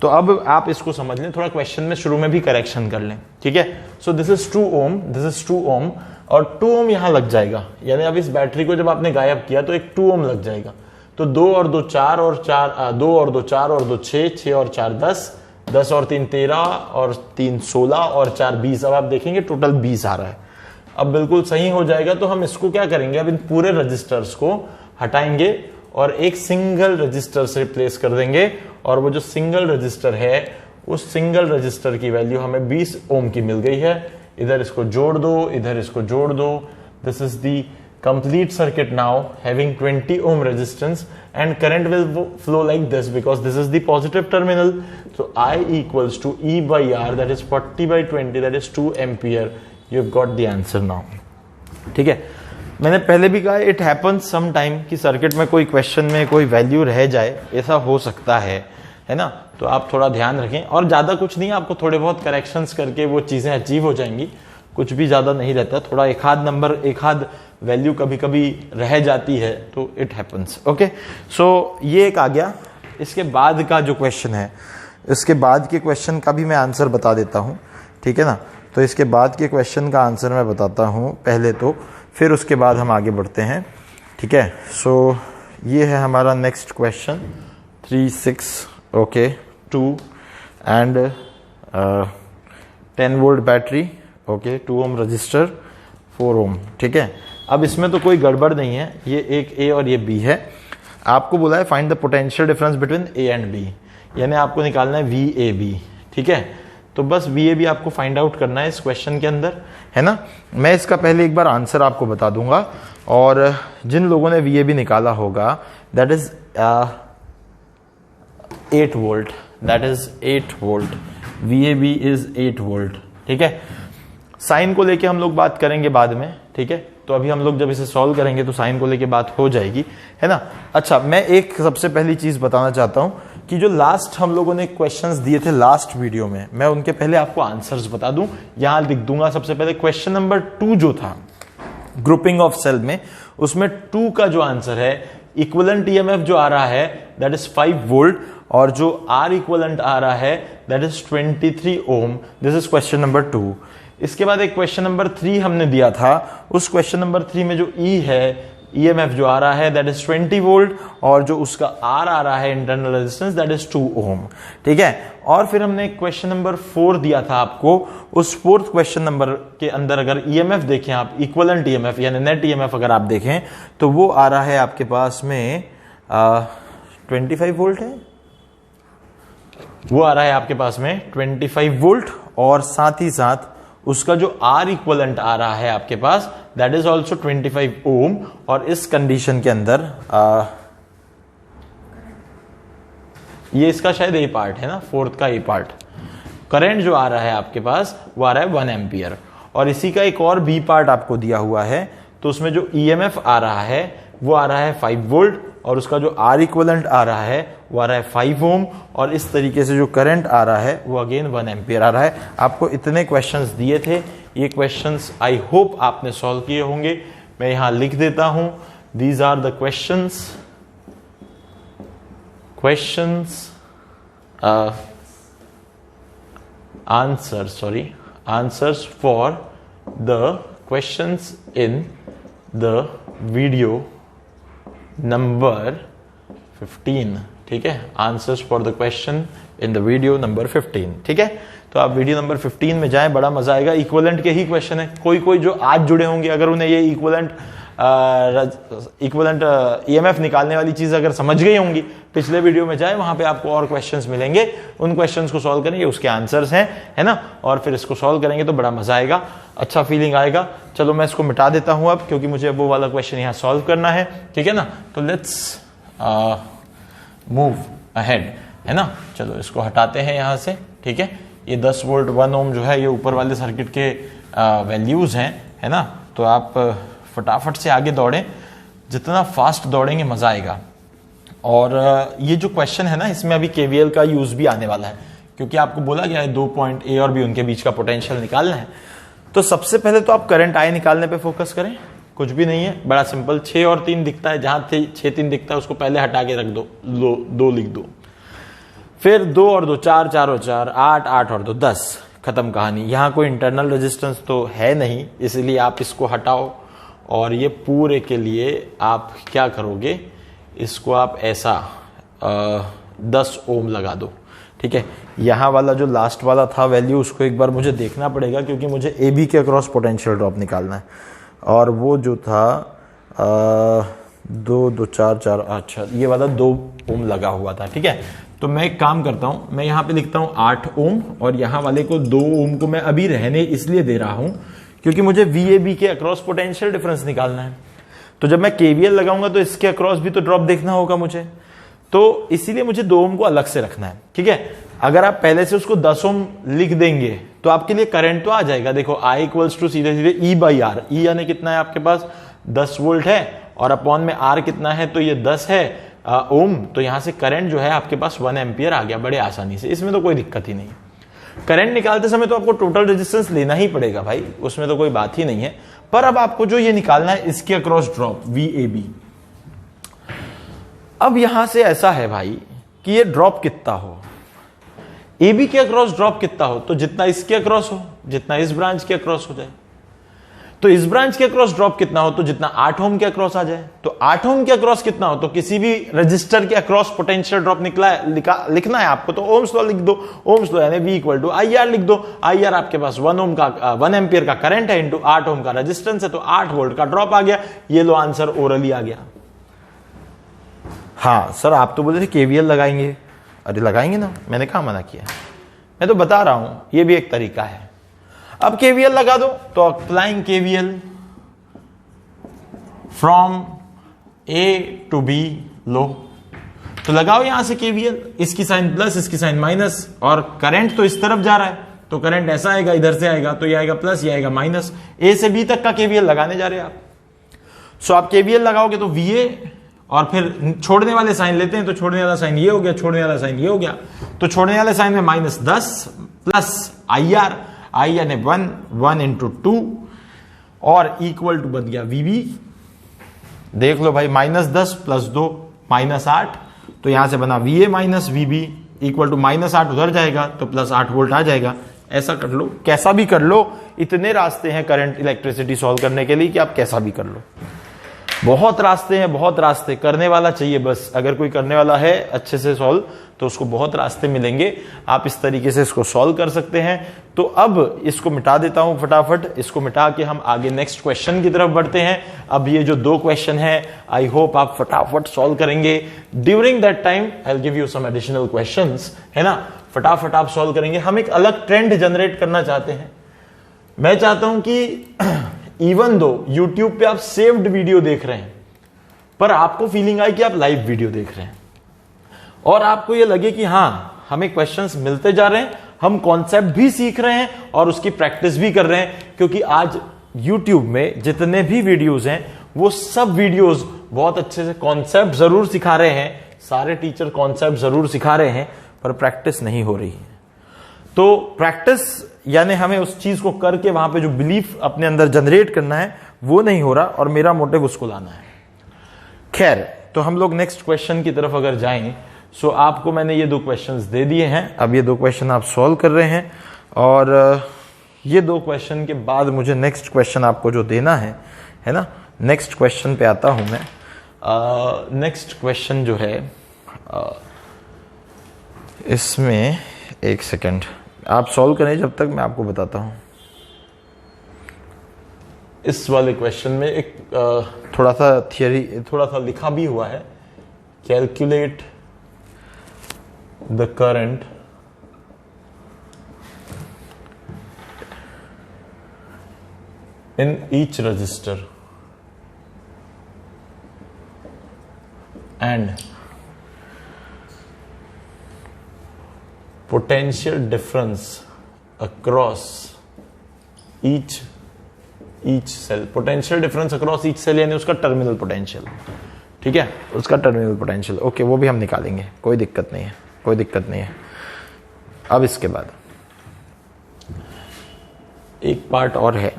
तो अब आप इसको समझ लें, थोड़ा क्वेश्चन में शुरू में भी करेक्शन कर लें, ठीक है। सो दिस इज 2 ओम, और 2 ओम यहां लग जाएगा, यानी अब इस बैटरी को जब आपने गायब किया तो एक 2 ओम लग जाएगा। तो 2 और 2 4 और 4, 2 और 2 4 और 2 6, 6 और 4 10, 10 और 3 13 और 3 16 और 4 20। अब आप देखेंगे टोटल 20 आ रहा है। अब बिल्कुल सही हो जाएगा। तो हम इसको क्या करेंगे, अब इन पूरे रजिस्टर्स को हटाएंगे और एक सिंगल रजिस्टर से रिप्लेस कर देंगे, और वो जो सिंगल रजिस्टर है उस सिंगल रजिस्टर की वैल्यू हमें 20 ओम की मिल गई है। इधर इसको जोड़ दो, इधर इसको जोड़ दो। This is the complete circuit now having 20 ohm resistance, and current will flow like this because this is the positive terminal. So I equals to E by R, that is 40/20, that is 2 ampere. You've got the answer now. ठीक है, मैंने पहले भी कहा it happens some time कि circuit में कोई question में कोई वैल्यू रह जाए, ऐसा हो सकता है ना। तो आप थोड़ा ध्यान रखें, और ज्यादा कुछ नहीं, आपको थोड़े बहुत करेक्शंस करके वो चीजें अचीव हो जाएंगी। कुछ भी ज्यादा नहीं रहता, थोड़ा एक आध नंबर एक आध वैल्यू कभी कभी रह जाती है, तो इट हैपन्स। ओके, सो ये एक आ गया। इसके बाद का जो क्वेश्चन है, इसके बाद के क्वेश्चन का भी मैं आंसर बता देता हूँ, ठीक है ना। तो इसके बाद के क्वेश्चन का आंसर मैं बताता हूँ पहले तो, फिर उसके बाद हम आगे बढ़ते हैं, ठीक है। सो ये है हमारा next question 3.6, okay, 2 and 10 volt battery, okay, 2 ohm resistor, 4 ohm, ठीक है। अब इसमें तो कोई गड़बड़ नहीं है, ये एक ए और ये बी है। आपको बोला है find the potential difference between A and B, यानी आपको निकालना है वी ए बी, ठीक है। तो बस वी ए बी आपको फाइंड आउट करना है इस क्वेश्चन के अंदर, है ना। मैं इसका पहले एक बार आंसर आपको बता दूंगा, और जिन लोगों ने वी ए बी निकाला होगा, that is 8 volt, that is 8 volt, V A B is 8 volt, ठीक है। साइन को लेके हम लोग बात करेंगे बाद में, ठीक है। तो अभी हम लोग जब इसे सॉल्व करेंगे तो साइन को लेके बात हो जाएगी, है ना। अच्छा, मैं एक सबसे पहली चीज बताना चाहता हूं कि जो लास्ट हम लोगों ने क्वेश्चंस दिए थे लास्ट वीडियो में, मैं उनके पहले आपको आंसर्स बता दूं, यहां लिख दूंगा। सबसे पहले क्वेश्चन नंबर 2 जो था ग्रुपिंग ऑफ सेल में, उसमें 2 का जो आंसर है, इक्विवेलेंट ईएमएफ जो आ रहा है दैट इज 5 वोल्ट, और जो आर इक्विवेलेंट आ रहा है that is 23 ohm. This is question number 2। इसके बाद एक क्वेश्चन नंबर 3 हमने दिया था, उस क्वेश्चन नंबर 3 में जो ई है, ईएमएफ जो आ रहा है दैट इज 20 वोल्ट, और जो उसका आर आ रहा है इंटरनल रेजिस्टेंस दैट इज 2 ओम, ठीक है। और फिर हमने क्वेश्चन नंबर 4 दिया था आपको, उस 4th क्वेश्चन नंबर के अंदर अगर ईएमएफ देखें आप, इक्विवेलेंट ईएमएफ यानी नेट ईएमएफ अगर आप देखें, तो वो आ रहा है आपके पास में 25 वोल्ट है, वो आ रहा है आपके पास में 25 वोल्ट, और साथ ही साथ उसका जो आर इक्विवेलेंट आ रहा है आपके पास दैट इज ऑल्सो 25 ओम। और इस कंडीशन के अंदर ये इसका शायद ए पार्ट है ना, 4th का ए पार्ट, करंट जो आ रहा है आपके पास वो आ रहा है 1 एम्पियर, और इसी का एक और बी पार्ट आपको दिया हुआ है। तो उसमें जो ईएमएफ आ रहा है वो आ रहा है 5 वोल्ट, और उसका जो आर इक्विवेलेंट आ रहा है वो आ रहा है 5 ओम, और इस तरीके से जो करंट आ रहा है वो अगेन 1 एम्पियर आ रहा है। आपको इतने क्वेश्चंस दिए थे, ये क्वेश्चंस आई होप आपने सॉल्व किए होंगे। मैं यहां लिख देता हूं, these are the questions answers for the questions in the video number 15, ठीक है। Answers for the question in the video number 15, ठीक है। तो आप वीडियो नंबर 15 में जाएं, बड़ा मजा आएगा। इक्विवेलेंट के ही क्वेश्चन है, कोई जो आज जुड़े होंगे, अगर उन्हें ये इक्विवेलेंट ईएमएफ निकालने वाली चीज अगर समझ गई होंगी, पिछले वीडियो में जाए, वहां पे आपको और क्वेश्चंस मिलेंगे, उन क्वेश्चंस को सॉल्व करेंगे, उसके आंसर्स हैं, है ना। और फिर इसको सॉल्व करेंगे तो बड़ा मजा आएगा, अच्छा फीलिंग आएगा। चलो मैं इसको मिटा देता हूं अब, क्योंकि मुझे वो वाला क्वेश्चन यहाँ सॉल्व करना है, ठीक है ना। तो लेट्स मूव अहेड, है ना। चलो इसको हटाते हैं यहां से, ठीक है। ये 10 वोल्ट 1 ओम जो है ये ऊपर वाले सर्किट के वैल्यूज हैं, है ना। तो आप फटाफट से आगे दौड़ें, जितना फास्ट दौड़ेंगे मजा आएगा। और ये जो क्वेश्चन है ना, इसमें अभी केवीएल का यूज भी आने वाला है, क्योंकि आपको बोला गया है 2 पॉइंट ए और बी उनके बीच का पोटेंशियल निकालना है। तो सबसे पहले तो आप करंट आई निकालने पे फोकस करें, कुछ भी नहीं है, बड़ा सिंपल। 6 और 3 दिखता है, जहां 6 3 दिखता है उसको पहले हटा के रख दो, 2 लिख दो, फिर 2 और 2 4, 4 और 4 8, 8 और 2 10, खत्म कहानी। यहां कोई इंटरनल रेजिस्टेंस तो है नहीं, इसलिए आप इसको हटाओ, और ये पूरे के लिए आप क्या करोगे, इसको आप ऐसा 10 ओम लगा दो, ठीक है। यहां वाला जो लास्ट वाला था वैल्यू, उसको एक बार मुझे देखना पड़ेगा, क्योंकि मुझे ए बी के अक्रॉस पोटेंशियल ड्रॉप निकालना है, और वो जो था 2 2 4 4, अच्छा ये वाला 2 ओम लगा हुआ था, ठीक है। तो मैं एक काम करता हूं, मैं यहां पे लिखता हूं 8 ओम, और यहां वाले को 2 ओम को मैं अभी रहने इसलिए दे रहा हूं क्योंकि मुझे वीएबी के अक्रॉस पोटेंशियल डिफरेंस निकालना है। तो जब मैं केवीएल लगाऊंगा तो इसके अक्रॉस भी तो ड्रॉप देखना होगा मुझे, तो इसीलिए मुझे 2 ओम को अलग से रखना है, ठीक है। अगर आप पहले से उसको 10 ओम लिख देंगे तो आपके लिए करंट तो आ जाएगा। देखो आई इक्वल्स टू सीधे सीधे ई बाई आर, ई यानी कितना है आपके पास 10 वोल्ट है, और अपॉन में आर कितना है, तो ये 10 है ओम। तो यहां से करंट जो है आपके पास 1 एम्पियर आ गया बड़े आसानी से, इसमें तो कोई दिक्कत ही नहीं। करंट निकालते समय तो आपको टोटल रेजिस्टेंस लेना ही पड़ेगा भाई, उसमें तो कोई बात ही नहीं है। पर अब आपको जो ये निकालना है इसके अक्रॉस ड्रॉप VAB। अब यहां से ऐसा है भाई कि ये ड्रॉप कितना हो, AB के अक्रॉस ड्रॉप कितना हो, तो जितना इसके अक्रॉस हो, जितना इस ब्रांच के अक्रॉस हो जाए। तो इस ब्रांच के अक्रॉस ड्रॉप कितना हो, तो जितना 8 ओम के अक्रॉस आ जाए। तो 8 ओम के अक्रॉस कितना हो, तो किसी भी रजिस्टर के अक्रॉस पोटेंशियल ड्रॉप लिखना है आपको, तो ओम्स लॉ लिख दो। ओम्स लॉ यानी V = IR लिख दो। IR आपके पास 1 एम्पियर का करंट है इंटू 8 ओम का रेजिस्टेंस है, तो 8 वोल्ट का ड्रॉप आ गया। ये लो आंसर ओरली आ गया। हाँ सर आप तो बोले थे KVL लगाएंगे, अरे लगाएंगे ना, मैंने कहा मना किया, मैं तो बता रहा हूं ये भी एक तरीका है। अब KVL लगा दो, तो applying KVL from A to B लो, तो लगाओ यहां से KVL, इसकी साइन प्लस इसकी साइन माइनस, और करंट तो इस तरफ जा रहा है, तो करंट ऐसा आएगा, इधर से आएगा, तो ये आएगा प्लस, ये आएगा माइनस। A से B तक का KVL लगाने जा रहे हैं आप। सो आप KVL लगाओगे तो VA, और फिर छोड़ने वाले साइन लेते हैं, तो छोड़ने वाला साइन ये हो गया, छोड़ने वाला साइन ये हो गया, तो छोड़ने वाले साइन में -10 प्लस IR यानी 1 इंटू 2 और इक्वल टू बन गया VB। देख लो भाई, -10 प्लस 2 -8, तो यहां से बना VA minus VB equal to -8 उधर जाएगा तो +8 वोल्ट आ जाएगा। ऐसा कर लो, कैसा भी कर लो, इतने रास्ते हैं करंट इलेक्ट्रिसिटी सॉल्व करने के लिए कि आप कैसा भी कर लो। बहुत रास्ते हैं, बहुत रास्ते, करने वाला चाहिए बस। अगर कोई करने वाला है अच्छे से सॉल्व तो उसको बहुत रास्ते मिलेंगे, आप इस तरीके से इसको सॉल्व कर सकते हैं। तो अब इसको मिटा देता हूं फटाफट, इसको मिटा के हम आगे नेक्स्ट क्वेश्चन की तरफ बढ़ते हैं। अब ये जो 2 क्वेश्चन है आई होप आप फटाफट सॉल्व करेंगे। During that time I will give you some additional questions, है ना, फटाफट आप सॉल्व करेंगे। हम एक अलग ट्रेंड जनरेट करना चाहते हैं। मैं चाहता हूं कि इवन दो YouTube पे आप सेव्ड वीडियो देख रहे हैं, पर आपको फीलिंग आई कि आप लाइव वीडियो देख रहे हैं, और आपको ये लगे कि हां हमें क्वेश्चंस मिलते जा रहे हैं, हम कॉन्सेप्ट भी सीख रहे हैं और उसकी प्रैक्टिस भी कर रहे हैं। क्योंकि आज YouTube में जितने भी वीडियोस हैं वो सब वीडियोस बहुत अच्छे से कॉन्सेप्ट जरूर सिखा रहे हैं, सारे टीचर कॉन्सेप्ट जरूर सिखा रहे हैं, पर प्रैक्टिस नहीं हो रही है। तो प्रैक्टिस यानी हमें उस चीज को करके वहां पे जो बिलीफ अपने अंदर जनरेट करना है वो नहीं हो रहा, और मेरा मोटिव उसको लाना है। खैर, तो हम लोग नेक्स्ट क्वेश्चन की तरफ अगर जाएं, सो आपको मैंने ये 2 क्वेश्चंस दे दिए हैं। अब ये 2 क्वेश्चन आप सॉल्व कर रहे हैं, और ये 2 क्वेश्चन के बाद मुझे नेक्स्ट क्वेश्चन आपको जो देना है ना, नेक्स्ट क्वेश्चन पे आता हूं मैं। नेक्स्ट क्वेश्चन जो है इसमें एक सेकेंड आप सॉल्व करें जब तक मैं आपको बताता हूं। इस वाले क्वेश्चन में एक थोड़ा सा थियरी, थोड़ा सा लिखा भी हुआ है। Calculate the current in each resistor and potential difference across each cell, potential difference across each cell यानी उसका टर्मिनल पोटेंशियल, ठीक है, उसका टर्मिनल पोटेंशियल। ओके, वो भी हम निकालेंगे, कोई दिक्कत नहीं है, कोई दिक्कत नहीं है। अब इसके बाद एक पार्ट और है,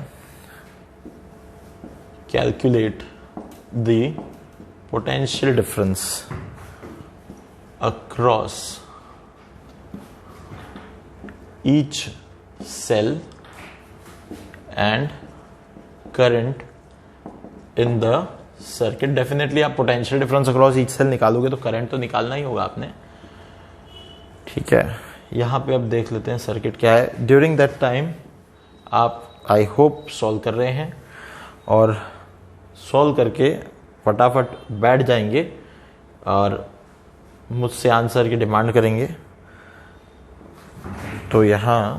calculate the potential difference across each cell and current in the circuit। Definitely आप potential difference across each cell निकालोगे तो करंट तो निकालना ही होगा आपने, ठीक है। यहां पे अब देख लेते हैं सर्किट क्या है। ड्यूरिंग दैट टाइम आप आई होप सॉल्व कर रहे हैं, और सॉल्व करके फटाफट बैठ जाएंगे और मुझसे आंसर की डिमांड करेंगे। तो यहां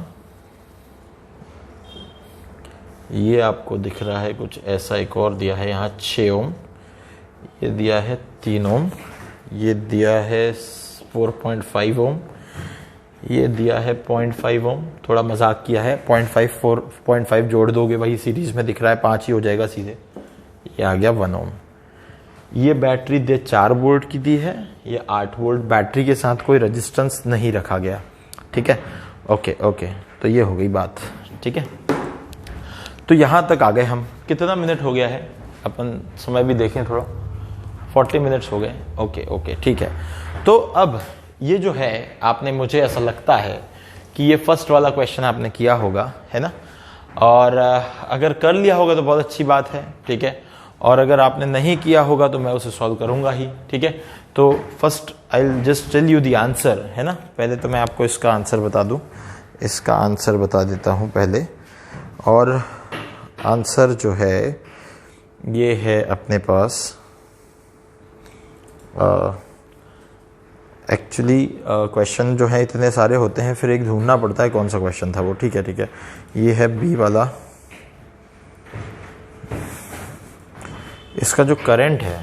ये आपको दिख रहा है कुछ ऐसा, एक और दिया है यहां 6 ओम, ये दिया है 3 ओम, ये दिया है 4.5 ओम, ये दिया है 0.5 ओम। थोड़ा मजाक किया है, 0.5 जोड़ दोगे भाई, सीरीज में दिख रहा है 5 ही हो जाएगा सीधे, ये आ गया 1 ओम। ये बैटरी दे 4 वोल्ट की दी है, ये 8 वोल्ट। बैटरी के साथ कोई रेजिस्टेंस नहीं रखा गया, ठीक है। ओके ओके, तो ये हो गई बात, ठीक है। तो यहां तक आ गए हम। कितना मिनट हो गया है, अपन समय भी देखें थोड़ा, 40 मिनट्स हो गए। ओके ओके, ठीक है। तो अब ये जो है, आपने, मुझे ऐसा लगता है कि ये फर्स्ट वाला क्वेश्चन आपने किया होगा, है ना, और अगर कर लिया होगा तो बहुत अच्छी बात है, ठीक है। और अगर आपने नहीं किया होगा तो मैं उसे सॉल्व करूंगा ही, ठीक है। तो first I will just tell you the answer, है ना। पहले तो मैं आपको इसका आंसर बता दूं, इसका आंसर बता देता हूं पहले। और आंसर जो है ये है अपने पास, एक्चुअली क्वेश्चन जो है इतने सारे होते हैं, फिर एक ढूंढना पड़ता है कौन सा क्वेश्चन था वो, ठीक है ठीक है। ये है बी वाला, इसका जो करंट है,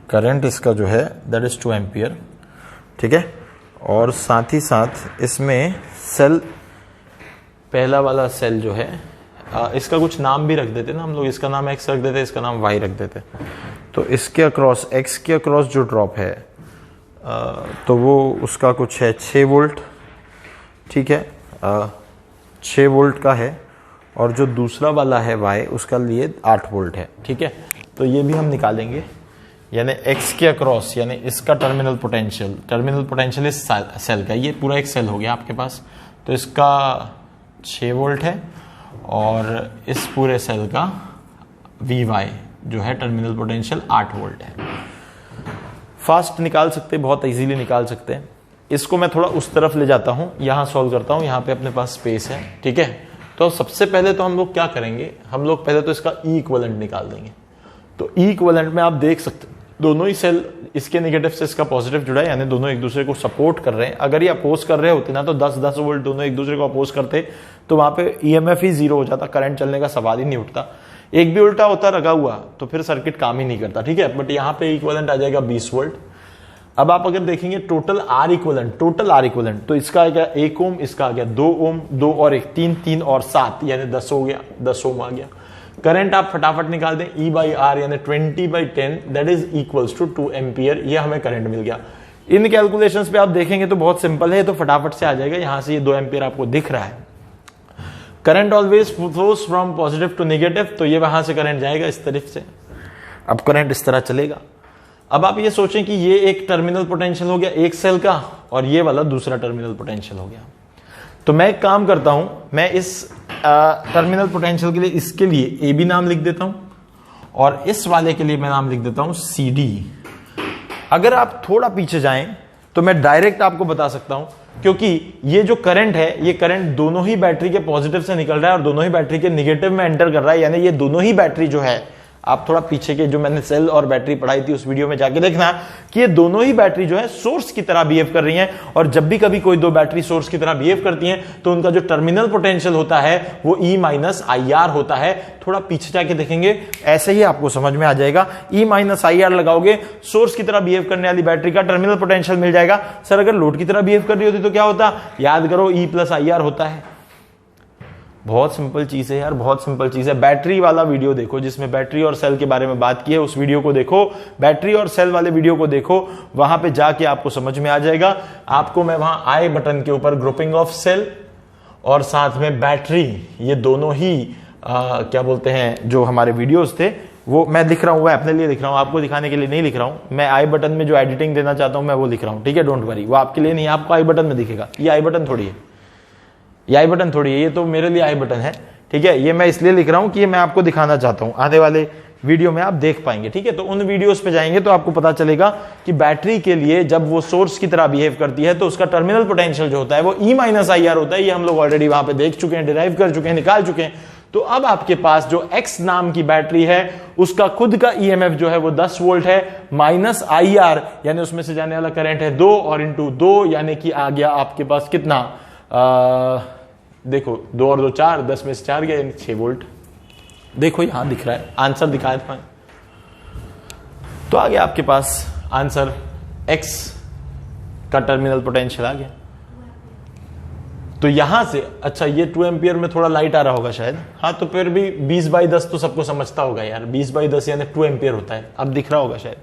करंट इसका जो है दैट इज 2 एम्पियर, ठीक है। और साथ ही साथ इसमें सेल, पहला वाला सेल जो है, इसका कुछ नाम भी रख देते ना हम लोग, इसका नाम x रख देते, इसका नाम y रख देते। तो इसके अक्रॉस, x के अक्रॉस जो ड्रॉप है तो वो उसका कुछ है 6 वोल्ट, ठीक है, 6 वोल्ट का है। और जो दूसरा वाला है y, उसका लिए 8 वोल्ट है, ठीक है। तो ये भी हम निकालेंगे, यानी x के अक्रॉस, यानी इसका टर्मिनल पोटेंशियल, टर्मिनल पोटेंशियल इस सेल का, ये पूरा एक सेल हो गया आपके पास, तो इसका 6 वोल्ट है। और इस पूरे सेल का Vy जो है टर्मिनल पोटेंशियल 8 वोल्ट है। फास्ट निकाल सकते हैं, बहुत इजीली निकाल सकते हैं। इसको मैं थोड़ा उस तरफ ले जाता हूं, यहां सॉल्व करता हूं, यहां पे अपने पास स्पेस है, ठीक है। तो सबसे पहले तो हम लोग क्या करेंगे, हम लोग पहले तो इसका ई इक्विवेलेंट निकाल देंगे। तो ई इक्विवेलेंट में आप देख सकते दोनों ही सेल, इसके नेगेटिव से इसका पॉजिटिव जुड़ा है, यानी दोनों एक दूसरे को सपोर्ट कर रहे हैं। अगर ये अपोज कर रहे होते ना तो 10-10 वोल्ट दोनों एक दूसरे को अपोज करते, तो वहां पे ईएमएफ ही 0 हो जाता, करंट चलने का सवाल ही नहीं उठता। एक भी उल्टा होता लगा हुआ तो फिर सर्किट काम ही नहीं करता, ठीक है। बट यहाँ पे इक्विवेलेंट आ जाएगा 20 वोल्ट। अब आप अगर देखेंगे टोटल आर इक्विवेलेंट, तो इसका आ गया 1 ओम, इसका आ गया 2 ओम, 2 और 1 3, 3 और 7 यानी 10 हो गया, 10 ओम आ गया। करंट आप फटाफट निकाल दें, E बाई आर यानी 20/10 that is equals to 2 ampere, ये हमें करंट मिल गया। इन कैलकुलेशंस पे आप देखेंगे तो बहुत सिंपल है, तो फटाफट से आ जाएगा। यहां से ये 2 एम्पियर आपको दिख रहा है। Current always flows from positive to negative, तो ये वहां से करंट जाएगा इस तरफ से। अब करंट इस तरह चलेगा। अब आप ये सोचें कि ये एक टर्मिनल पोटेंशियल हो गया एक सेल का, और ये वाला दूसरा टर्मिनल पोटेंशियल हो गया। तो मैं एक काम करता हूं, मैं इस टर्मिनल पोटेंशियल के लिए, इसके लिए ए बी नाम लिख देता हूं, और इस वाले के लिए मैं नाम लिख देता हूं सी डी। अगर आप थोड़ा पीछे जाएं तो मैं डायरेक्ट आपको बता सकता हूं, क्योंकि ये जो करंट है, ये करंट दोनों ही बैटरी के पॉजिटिव से निकल रहा है और दोनों ही बैटरी के निगेटिव में एंटर कर रहा है, यानी ये दोनों ही बैटरी जो है, आप थोड़ा पीछे के जो मैंने सेल और बैटरी पढ़ाई थी उस वीडियो में जाके देखना कि ये दोनों ही बैटरी जो है सोर्स की तरह बिहेव कर रही हैं। और जब भी कभी कोई दो बैटरी सोर्स की तरह बिहेव करती हैं तो उनका जो टर्मिनल पोटेंशियल होता है वो E माइनस आई आर होता है। थोड़ा पीछे जाके देखेंगे, ऐसे ही आपको समझ में आ जाएगा। E माइनस आई आर लगाओगे, सोर्स की तरह बिहेव करने वाली बैटरी का टर्मिनल पोटेंशियल मिल जाएगा। सर अगर लोड की तरह बिहेव कर रही होती तो क्या होता? याद करो, E प्लस आई आर होता है। बहुत सिंपल चीज है यार, बहुत सिंपल चीज है। बैटरी वाला वीडियो देखो जिसमें बैटरी और सेल के बारे में बात की है, उस वीडियो को देखो, बैटरी और सेल वाले वीडियो को देखो, वहां पे जाके आपको समझ में आ जाएगा। आपको मैं वहां आई बटन के ऊपर ग्रुपिंग ऑफ सेल और साथ में बैटरी, ये दोनों ही क्या बोलते हैं, जो हमारे वीडियोस थे वो मैं लिख रहा हूं, वो अपने लिए लिख रहा हूं, आपको दिखाने के लिए नहीं लिख रहा हूं। मैं आई बटन में जो एडिटिंग देना चाहता हूं मैं वो लिख रहा हूं, ठीक है, डोंट वरी। वो आपके लिए नहीं, आपको आई बटन में दिखेगा। ये आई बटन थोड़ी है, ये आई बटन थोड़ी है, ये तो मेरे लिए आई बटन है, ठीक है। ये मैं इसलिए लिख रहा हूं कि ये मैं आपको दिखाना चाहता हूं, आने वाले वीडियो में आप देख पाएंगे, ठीक है। तो उन वीडियोस पे जाएंगे तो आपको पता चलेगा कि बैटरी के लिए जब वो सोर्स की तरह बिहेव करती है तो उसका टर्मिनल पोटेंशियल जो होता है वो E माइनस आई आर होता है। ये हम लोग ऑलरेडी वहां पे देख चुके हैं, डिराइव कर चुके हैं, निकाल चुके हैं। तो अब आपके पास जो X नाम की बैटरी है उसका खुद का EMF जो है वो 10 वोल्ट है, माइनस आई आर यानी उसमें से जाने वाला करंट है 2 और इंटू 2 यानी कि आ गया आपके पास कितना, देखो 2 और 2 4, 10 में से 4 गया यानी 6 वोल्ट। देखो यहां दिख रहा है, आंसर दिखा देता हूं। तो आ गया आपके पास आंसर, X का टर्मिनल पोटेंशियल आ गया। तो यहां से, अच्छा ये 2 एम्पियर में थोड़ा लाइट आ रहा होगा शायद, हाँ तो फिर भी 20/10 तो सबको समझता होगा यार, 20/10 यानी 2 एम्पियर होता है, अब दिख रहा होगा शायद।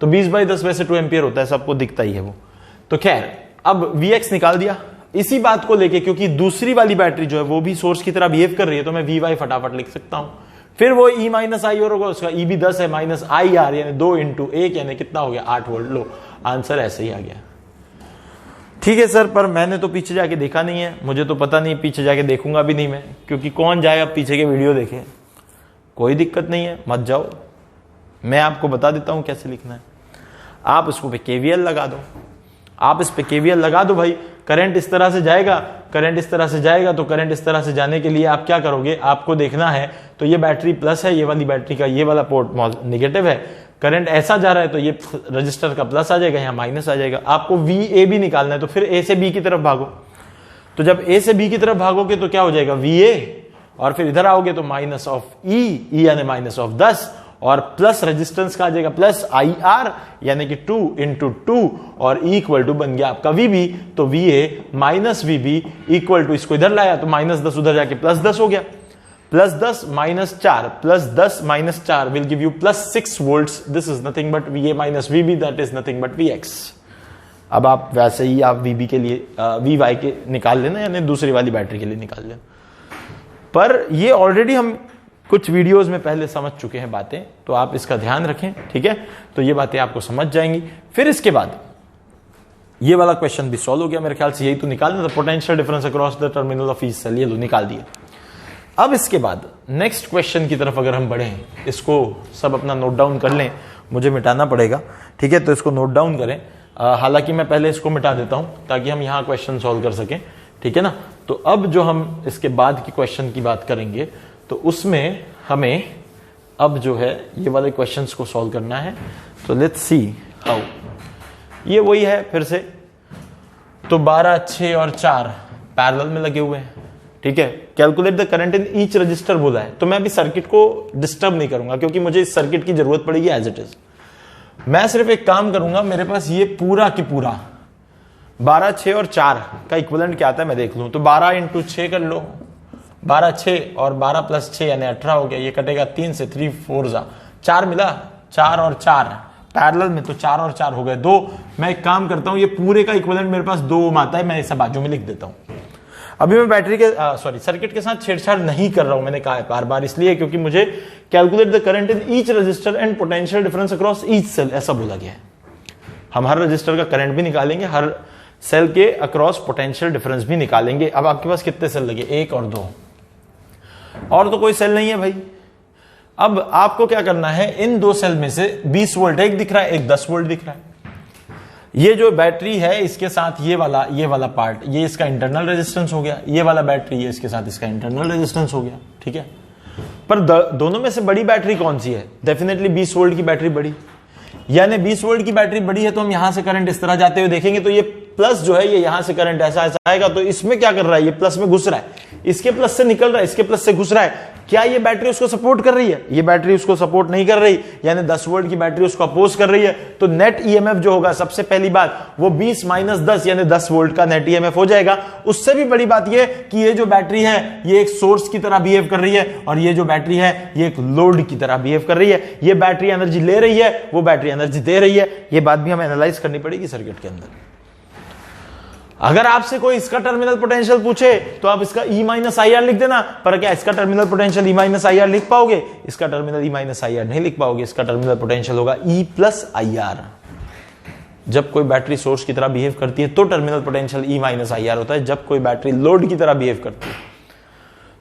तो 20/10 वैसे 2 एम्पियर होता है, सबको दिखता ही है वो। तो खैर अब Vx निकाल दिया। इसी बात को लेके, क्योंकि दूसरी वाली बैटरी जो है वो भी सोर्स की तरह बिहेव कर रही है, तो मैं Vy फटाफट लिख सकता हूं। फिर वो E माइनस आई होगा, उसका E भी 10 है, माइनस आई आर यानी 2 इंटू 1 यानी कितना हो गया 8 वोल्ट। लो आंसर ऐसे ही आ गया। ठीक है सर, पर मैंने तो पीछे जाके देखा नहीं है, मुझे तो पता नहीं, पीछे जाके देखूंगा भी नहीं मैं, क्योंकि कौन जाए अब पीछे के वीडियो देखे। कोई दिक्कत नहीं है, मत जाओ, मैं आपको बता देता हूं कैसे लिखना है। आप इसको पे केवीएल लगा दो, आप इस पे केवीएल लगा दो भाई। करंट इस तरह से जाएगा, करंट इस तरह से जाएगा, तो करंट इस तरह से जाने के लिए आप क्या करोगे, आपको देखना है तो ये बैटरी प्लस है, ये वाली बैटरी का ये वाला पोर्ट नेगेटिव है, करंट ऐसा जा रहा है तो ये रजिस्टर का प्लस आ जाएगा, यहाँ माइनस आ जाएगा। आपको VA भी निकालना है, तो फिर A से B की तरफ भागो। तो जब A से B की तरफ भागोगे तो क्या हो जाएगा VA, और फिर इधर आओगे तो माइनस ऑफ E यानी माइनस ऑफ 10, और प्लस रेजिस्टेंस का आ जाएगा प्लस IR यानी कि 2 इंटू 2, और इक्वल टू बन गया आपका VB। तो VA minus VB equal to, इसको इधर लाया तो माइनस 10 उधर जाके प्लस 10 हो गया, plus 10 minus 4, plus 10 minus 4 will give you plus 6 volts. This is nothing but VA minus VB, that is nothing but VX। अब आप वैसे ही आप VB के लिए VY के निकाल लेना, यानी दूसरी वाली बैटरी के लिए निकाल लेना। पर ये ऑलरेडी हम कुछ वीडियोस में पहले समझ चुके हैं बातें, तो आप इसका ध्यान रखें, ठीक है। तो ये बातें आपको समझ जाएंगी। फिर इसके बाद ये वाला क्वेश्चन भी सॉल्व हो गया मेरे ख्याल से, यही तो निकालना था, potential difference across the terminal of each cell, ये लो निकाल दिया। अब इसके बाद नेक्स्ट क्वेश्चन की तरफ अगर हम बढ़े, इसको सब अपना नोट डाउन कर लें, मुझे मिटाना पड़ेगा, ठीक है, तो इसको नोट डाउन करें। हालांकि मैं पहले इसको मिटा देता हूं ताकि हम यहां क्वेश्चन सॉल्व कर सकें, ठीक है ना। तो अब जो हम इसके बाद की क्वेश्चन की बात करेंगे, तो उसमें हमें अब जो है ये वाले क्वेश्चंस को सॉल्व करना है। तो लेट्स सी हाउ। ये वही है फिर से, तो 12, 6 और 4 पैरेलल में लगे हुए हैं, ठीक है। Calculate the current in each register बोला है, तो मैं अभी सर्किट को डिस्टर्ब नहीं करूंगा, क्योंकि मुझे इस सर्किट की जरूरत पड़ेगी एज इट इज। मैं सिर्फ एक काम करूंगा, मेरे पास ये पूरा की पूरा 12, 6 और 4 का इक्विवेलेंट क्या आता है मैं देख लूं। तो 12 इंटू 6 कर लो, 12, 6 और 12 प्लस 6 यानी 18 हो गया। ये कटेगा 3 से, 3 4 जा 4 मिला, 4 और 4 पैरेलल में, तो 4 और 4 हो गए 2। मैं एक काम करता हूं, ये पूरे का इक्विवेलेंट मेरे पास 2 ओम आता है, मैं इसे बाजू में लिख देता हूं। अभी मैं बैटरी के सर्किट के साथ छेड़छाड़ नहीं कर रहा हूं, मैंने कहा है बार बार, इसलिए क्योंकि मुझे calculate the current in each resistor and potential difference across each cell ऐसा बोला गया है। हम हर रजिस्टर का करंट भी निकालेंगे, हर सेल के अक्रॉस पोटेंशियल डिफरेंस भी निकालेंगे। अब आपके पास कितने सेल लगे, 1 और 2, और तो कोई सेल नहीं है भाई। अब आपको क्या करना है, इन 2 सेल में से 20 वोल्ट एक दिख रहा है, एक 10 वोल्ट दिख रहा है। ये जो बैटरी है इसके साथ ये वाला पार्ट, ये इसका इंटरनल रेजिस्टेंस हो गया। ये वाला बैटरी है, इसके साथ इसका इंटरनल रेजिस्टेंस हो गया, ठीक है। पर दोनों में से बड़ी बैटरी कौन सी है? डेफिनेटली 20 वोल्ट की बैटरी बड़ी, यानी 20 वोल्ट की बैटरी बड़ी है, तो हम यहां से करंट इस तरह जाते हुए देखेंगे, तो ये प्लस जो है ये यहां से करंट ऐसा आएगा, तो इसमें क्या कर रहा है, ये प्लस में घुस रहा है, इसके प्लस से निकल रहा है, इसके प्लस से घुस रहा है। क्या ये बैटरी उसको सपोर्ट कर रही है? ये बैटरी उसको सपोर्ट नहीं कर रही, यानी 10 वोल्ट की बैटरी उसको अपोज कर रही है। तो नेट ईएमएफ जो होगा, सबसे पहली बात वो 20 माइनस 10 यानी 10 वोल्ट का नेट ईएमएफ हो जाएगा। उससे भी बड़ी बात ये कि ये जो बैटरी है ये एक सोर्स की तरह बिहेव कर रही है, और ये जो बैटरी है ये एक लोड की तरह बिहेव कर रही है। ये बैटरी एनर्जी ले रही है, वो बैटरी एनर्जी दे रही है। ये बात भी हमें एनालाइज करनी पड़ेगी सर्किट के अंदर। अगर आपसे कोई इसका टर्मिनल पोटेंशियल पूछे तो आप इसका E माइनस आई आर लिख देना, पर क्या इसका terminal potential E minus I R लिख पाओगे? इसका terminal E minus I R नहीं लिख पाओगे, इसका टर्मिनल पोटेंशियल होगा E प्लस आई आर। जब कोई बैटरी सोर्स की तरह बिहेव करती है तो terminal potential E minus I R होता है। जब कोई बैटरी लोड की तरह बिहेव करती है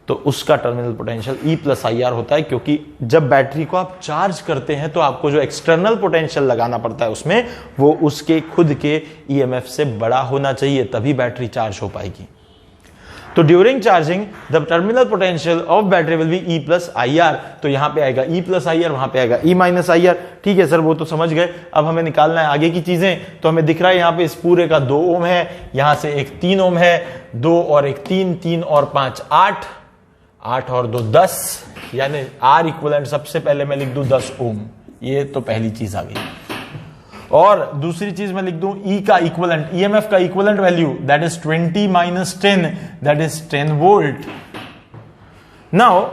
तो उसका terminal potential E plus I R होता है, क्योंकि जब बैटरी को आप चार्ज करते हैं तो आपको जो एक्सटर्नल पोटेंशियल लगाना पड़ता है उसमें, वो उसके खुद के ईएमएफ से बड़ा होना चाहिए, तभी बैटरी चार्ज हो पाएगी। तो during charging the terminal potential of battery will be E plus I R. तो यहां पे आएगा E प्लस आई आर, वहां पे आएगा E माइनस आई आर। ठीक है सर, वो तो समझ गए। अब हमें निकालना है आगे की चीजें। तो हमें दिख रहा है यहाँ पे इस पूरे का 2 ओम है, यहां से एक 3 ओम है, 2 और एक 3, 3 और 5 8, 8 और 2 10, यानी R इक्विवेलेंट सबसे पहले मैं लिख दूं 10 ओम। ये तो पहली चीज आ गई। और दूसरी चीज मैं लिख दूं E का इक्विवेलेंट, EMF का equivalent value, that is 20 minus 10, that is 10 volt. Now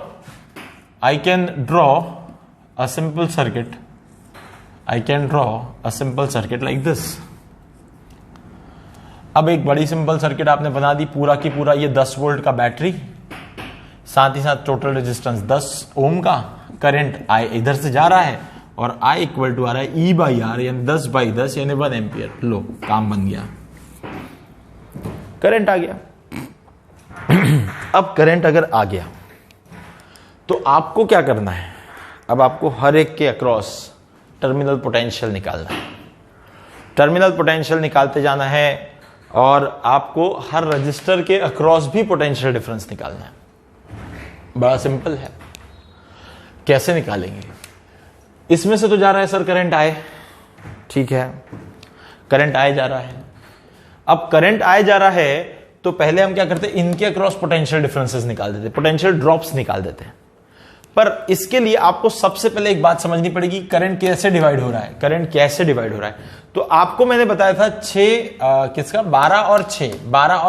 I can draw a simple circuit, I can draw a simple circuit like this. अब एक बड़ी सिंपल सर्किट आपने बना दी, पूरा की पूरा ये 10 वोल्ट का बैटरी, साथ ही साथ टोटल रेजिस्टेंस 10 ओम का, करंट आई इधर से जा रहा है और आई इक्वल टू आ रहा है E/R यानी 10/10 यानी 1 एम्पियर। लो काम बन गया, करंट आ गया। अब करंट अगर आ गया तो आपको क्या करना है, अब आपको हर एक के अक्रॉस टर्मिनल पोटेंशियल निकालना है। टर्मिनल पोटेंशियल निकालते जाना है और आपको हर रजिस्टर के अक्रॉस भी पोटेंशियल डिफरेंस निकालना है। बड़ा सिंपल है, कैसे निकालेंगे? इसमें से तो जा रहा है सर करंट आए, ठीक है, करंट आए जा रहा है। अब करंट आए जा रहा है तो पहले हम क्या करते हैं, इनके अक्रॉस पोटेंशियल डिफरेंसेस निकाल देते, पोटेंशियल ड्रॉप्स निकाल देते हैं। पर इसके लिए आपको सबसे पहले एक बात समझनी पड़ेगी, करंट कैसे डिवाइड हो रहा है, करंट कैसे डिवाइड हो रहा है। तो आपको मैंने बताया था 12 और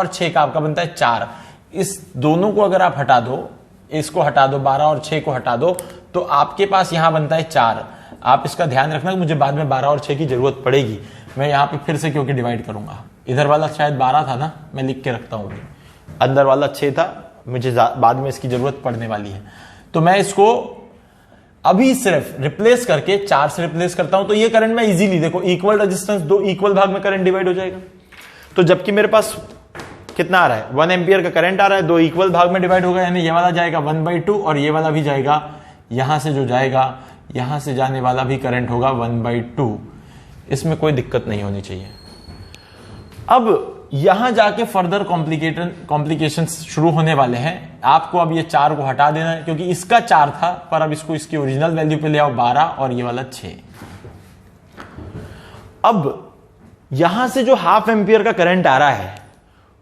6 का आपका बनता है 4। इस दोनों को अगर आप हटा दो, इसको हटा दो, 12 और 6 को हटा दो, तो आपके पास यहां बनता है 4। आप इसका ध्यान रखना, मुझे बाद में 12 और 6 की जरूरत पड़ेगी, मैं यहां पे फिर से क्योंकि डिवाइड करूंगा। इधर वाला शायद 12 था ना, मैं लिख के रखता हूं, अंदर वाला 6 था, मुझे बाद में इसकी जरूरत पड़ने वाली है। तो मैं इसको अभी सिर्फ रिप्लेस करके 4 से रिप्लेस करता हूं, तो ये करंट मैं इजीली, देखो इक्वल रेजिस्टेंस, 2 इक्वल भाग में करंट डिवाइड हो जाएगा। तो जबकि मेरे पास कितना आ रहा है, 1 एम्पियर का करंट आ रहा है, 2 इक्वल भाग में डिवाइड होगा, यानी ये वाला जाएगा 1/2 और ये वाला भी जाएगा, यहां से जो जाएगा, यहां से जाने वाला भी करंट होगा 1/2। इसमें कोई दिक्कत नहीं होनी चाहिए। अब यहां जाके फर्दर कॉम्प्लिकेशन शुरू होने वाले हैं। आपको अब ये 4 को हटा देना है, क्योंकि इसका 4 था, पर अब इसको इसकी ओरिजिनल वैल्यू पे ले आओ 12 और ये वाला 6। अब यहां से जो हाफ एम्पियर का करंट आ रहा है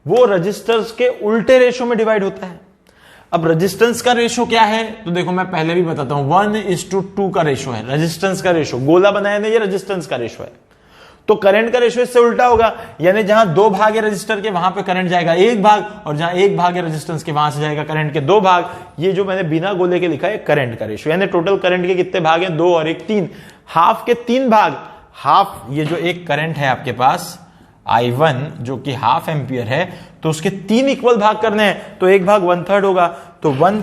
वो रजिस्टर्स के उल्टे रेशो में डिवाइड होता है। अब रेजिस्टेंस का रेशो क्या है, तो देखो मैं पहले भी बताता हूं, 1:2 का रेशो है रेजिस्टेंस का रेशो। गोला बनाया ना, ये रेजिस्टेंस का रेशो है, तो करंट का रेशो इससे उल्टा होगा, यानी जहां 2 भाग है रजिस्टर के वहां पे करंट जाएगा 1 भाग, और जहां 1 भाग है रेजिस्टेंस के वहां से जाएगा करंट के 2 भाग। ये जो मैंने बिना गोले के लिखा है करंट का रेशो, यानी टोटल करंट के कितने भाग हैं, 2 और 1 3, हाफ के 3 भाग। हाफ, ये जो एक करंट है आपके पास I1 जो कि हाफ एम्पियर है, तो उसके 3 इक्वल भाग करने हैं, तो 1 भाग 1/3 होगा, तो 1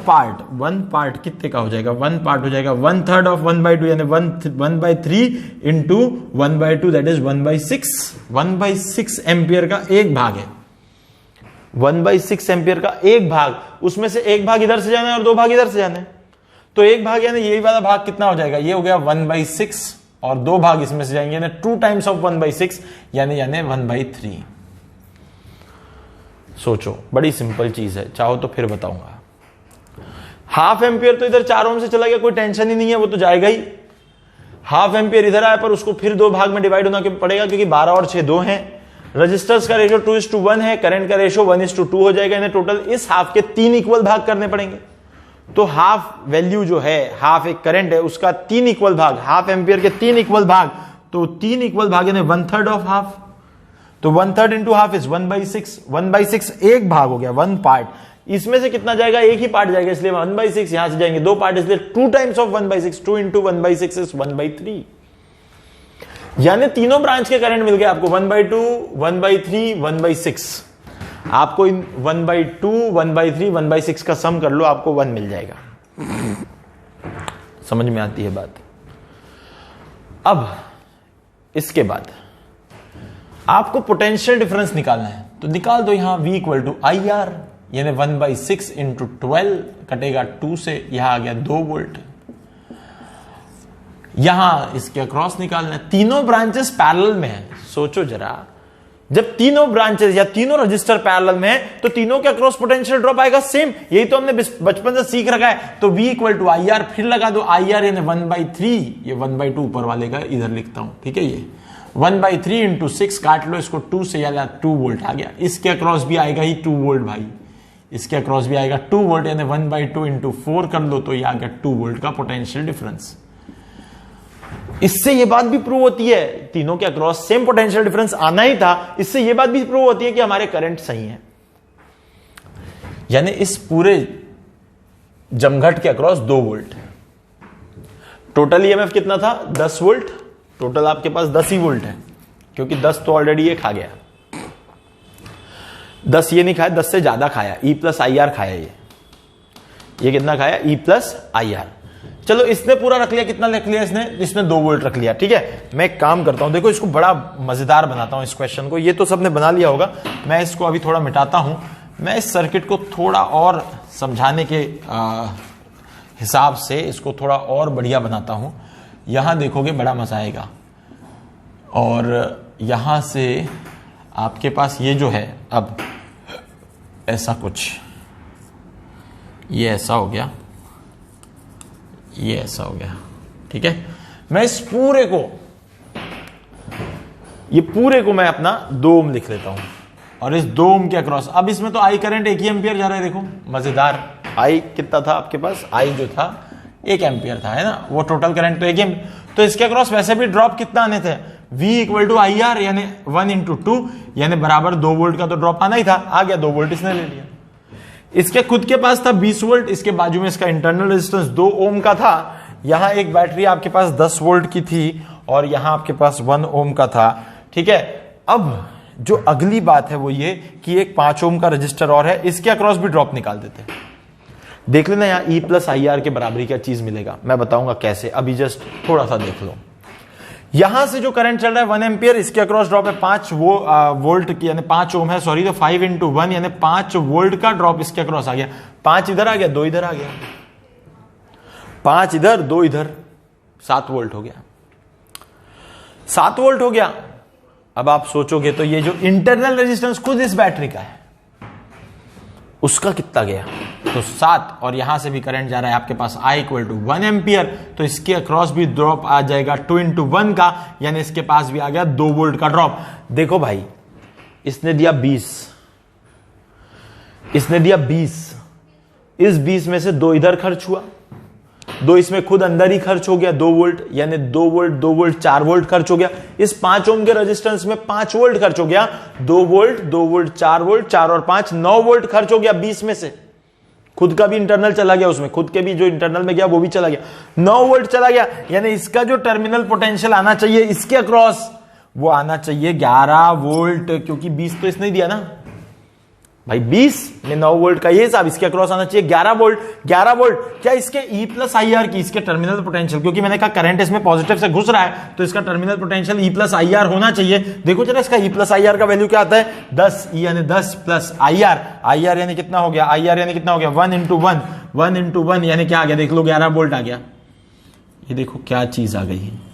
पार्ट कितने का हो जाएगा, 1 पार्ट हो जाएगा 1/3 ऑफ 1/2, यानी 1/3 इंटू 1/2, दैट इज 1/6। 1/6 एम्पियर का 1 भाग है, 1/6 एम्पियर का 1 भाग, उसमें से 1 भाग इधर से जाना है और 2 भाग इधर से जाना है, तो 1 भाग यानी यही वाला भाग कितना हो जाएगा, ये हो गया 1/6 और 2 भाग इसमें से जाएंगे, यानी 2 टाइम्स ऑफ 1/6 यानी 1/3। सोचो, बड़ी सिंपल चीज है, चाहो तो फिर बताऊंगा। हाफ एम्पियर तो इधर 4 ओम से चला गया, कोई टेंशन ही नहीं है, वो तो जाएगा ही। हाफ एम्पियर इधर आया, पर उसको फिर 2 भाग में डिवाइड होना पड़ेगा, क्योंकि 12 और 6 2 हैं। रजिस्टर्स का रेशो 2:1 है, करंट का रेशो 1:2 हो जाएगा, यानी टोटल इस हाफ के 3 इक्वल भाग करने पड़ेंगे। तो हाफ वैल्यू जो है, हाफ एक करंट है, उसका 3 इक्वल भाग, हाफ एम्पियर के 3 इक्वल भाग, तो 3 इक्वल भाग यानी 1/3 ऑफ हाफ, तो 1/3 इंटू हाफ इज 1/6। 1/6 एक भाग हो गया, 1 पार्ट, इसमें से कितना जाएगा, एक ही पार्ट जाएगा, इसलिए 1/6, यहां से जाएंगे 2 पार्ट, इसलिए 2 टाइम्स ऑफ 1/6, 2 इंटू 1/6 इज 1/3, यानी तीनों ब्रांच के करंट मिल गए आपको, 1/2, 1/3, 1/6। आपको इन 1/2, 1/3, 1/6 का सम कर लो, आपको 1 मिल जाएगा। समझ में आती है बात। अब इसके बाद आपको पोटेंशियल डिफरेंस निकालना है, तो निकाल दो यहां V = IR, यानी 1/6 इंटू 12 कटेगा 2 से, यहां आ गया 2 वोल्ट। यहां इसके अक्रॉस निकालना है, तीनों ब्रांचेस पैरेलल में है। सोचो जरा, जब तीनों ब्रांचेस या तीनों रजिस्टर पैरेलल में है, तो तीनों के अक्रॉस पोटेंशियल ड्रॉप आएगा सेम, यही तो हमने बचपन से सीख रखा है। तो V = IR, फिर लगा दो IR यानी 1/3, ये 1/2 ऊपर वाले का इधर लिखता हूं, ठीक है, ये 1/3 इंटू 6 काट लो इसको 2 से, यानी 2 वोल्ट आ गया। इसके अक्रॉस भी आएगा ही 2 वोल्ट भाई, इसके अक्रॉस भी आएगा 2 वोल्ट, यानी 1/2 इंटू 4 कर लो, तो ये आ गया 2 वोल्ट का पोटेंशियल डिफरेंस। इससे ये बात भी प्रूव होती है, तीनों के अक्रॉस सेम पोटेंशियल डिफरेंस आना ही था, इससे ये बात भी प्रूव होती है कि हमारे करंट सही है। यानी इस पूरे जमघट के अक्रॉस 2 वोल्ट, टोटल ईएमएफ कितना था, 10 वोल्ट, टोटल आपके पास 10 ही वोल्ट है, क्योंकि 10 तो ऑलरेडी ये खा गया। 10 ये नहीं खाया, 10 से ज्यादा खाया, ई प्लस आई आर खाया ये कितना खाया, ई प्लस आई आर। चलो इसने पूरा रख लिया, कितना रख लिया इसने 2 वोल्ट रख लिया। ठीक है, मैं एक काम करता हूं, देखो इसको बड़ा मजेदार बनाता हूं इस क्वेश्चन को। ये तो सबने बना लिया होगा, मैं इसको अभी थोड़ा मिटाता हूं। मैं इस सर्किट को थोड़ा और समझाने के हिसाब से इसको थोड़ा और बढ़िया बनाता हूं। यहां देखोगे बड़ा मजा आएगा। और यहां से आपके पास ये जो है, अब ऐसा कुछ, ये ऐसा हो गया, ये ऐसा हो गया। ठीक है, मैं इस पूरे को, ये पूरे को मैं अपना 2 ओम लिख लेता हूं और इस 2 ओम के अक्रॉस, अब इसमें तो आई करंट 1 ही एम्पियर जा रहा है। देखो मजेदार, आई कितना था आपके पास, आई जो था 1 एम्पियर था, है ना, वो टोटल करंट तो 1 एम्पियर। तो इसके अक्रॉस वैसे भी ड्रॉप कितना आने थे, V equal to I R, यानी 1 इंटू 2 यानी बराबर 2 वोल्ट का तो ड्रॉप आना ही था, आ गया 2 वोल्ट इसने ले लिया। इसके खुद के पास था 20 वोल्ट, इसके बाजू में इसका इंटरनल रेजिस्टेंस 2 ओम का था। यहां एक बैटरी आपके पास 10 वोल्ट की थी और यहां आपके पास 1 ओम का था। ठीक है, अब जो अगली बात है वो ये कि एक 5 ओम का रजिस्टर और है, इसके अक्रॉस भी ड्रॉप निकाल देते हैं। देख लेना यहां ई प्लस आई आर के बराबरी क्या चीज मिलेगा, मैं बताऊंगा कैसे, अभी जस्ट थोड़ा सा देख लो। यहां से जो करंट चल रहा है 1 एम्पियर, इसके अक्रॉस ड्रॉप है 5 वोल्ट की, यानी 5 ओम है, सॉरी, तो 5 इंटू 1 यानी 5 वोल्ट का ड्रॉप इसके अक्रॉस आ गया। 5 इधर आ गया, 2 इधर आ गया, 5 इधर 2 इधर, 7 वोल्ट हो गया, 7 वोल्ट हो गया। अब आप सोचोगे तो ये जो इंटरनल रेजिस्टेंस खुद इस बैटरी का है, उसका कितना गया, तो 7, और यहां से भी करंट जा रहा है आपके पास I इक्वल टू 1 एम्पियर, तो इसके अक्रॉस भी ड्रॉप आ जाएगा 2 इंटू 1 का, यानी इसके पास भी आ गया 2 वोल्ट का ड्रॉप। देखो भाई, इसने दिया 20, इसने दिया 20, इस 20 में से 2 इधर खर्च हुआ, 2 इसमें खुद अंदर ही खर्च हो गया 2 वोल्ट, यानी 2 वोल्ट 2 वोल्ट 4 वोल्ट खर्च हो गया। इस 5 ओम के रेजिस्टेंस में 5 वोल्ट खर्च हो गया, 2 वोल्ट 2 वोल्ट 4 वोल्ट, 4 और 5 9 वोल्ट खर्च हो गया 20 में से। खुद का भी इंटरनल चला गया, उसमें खुद के भी जो इंटरनल में गया वो भी चला गया, 9 वोल्ट चला गया। यानी इसका जो टर्मिनल पोटेंशियल आना चाहिए इसके अक्रॉस, वो आना चाहिए 11 वोल्ट, क्योंकि 20 तो इसने दिया ना भाई, 20 में 9 वोल्ट का ये हिसाब, इसके अक्रॉस आना चाहिए 11 वोल्ट। 11 वोल्ट क्या इसके ई प्लस आई आर की, इसके टर्मिनल पोटेंशियल, क्योंकि मैंने कहा करंट इसमें पॉजिटिव से घुस रहा है तो इसका terminal potential E plus I R होना चाहिए। देखो जरा इसका ई प्लस आई आर का वैल्यू क्या आता है, 10, ई यानी 10 plus I R, I R यानी कितना हो गया, आई आर यानी कितना हो गया 1 इंटू 1, 1 इंटू 1 यानी क्या आ गया, देख लो 11 वोल्ट आ गया। ये देखो क्या चीज आ गई है।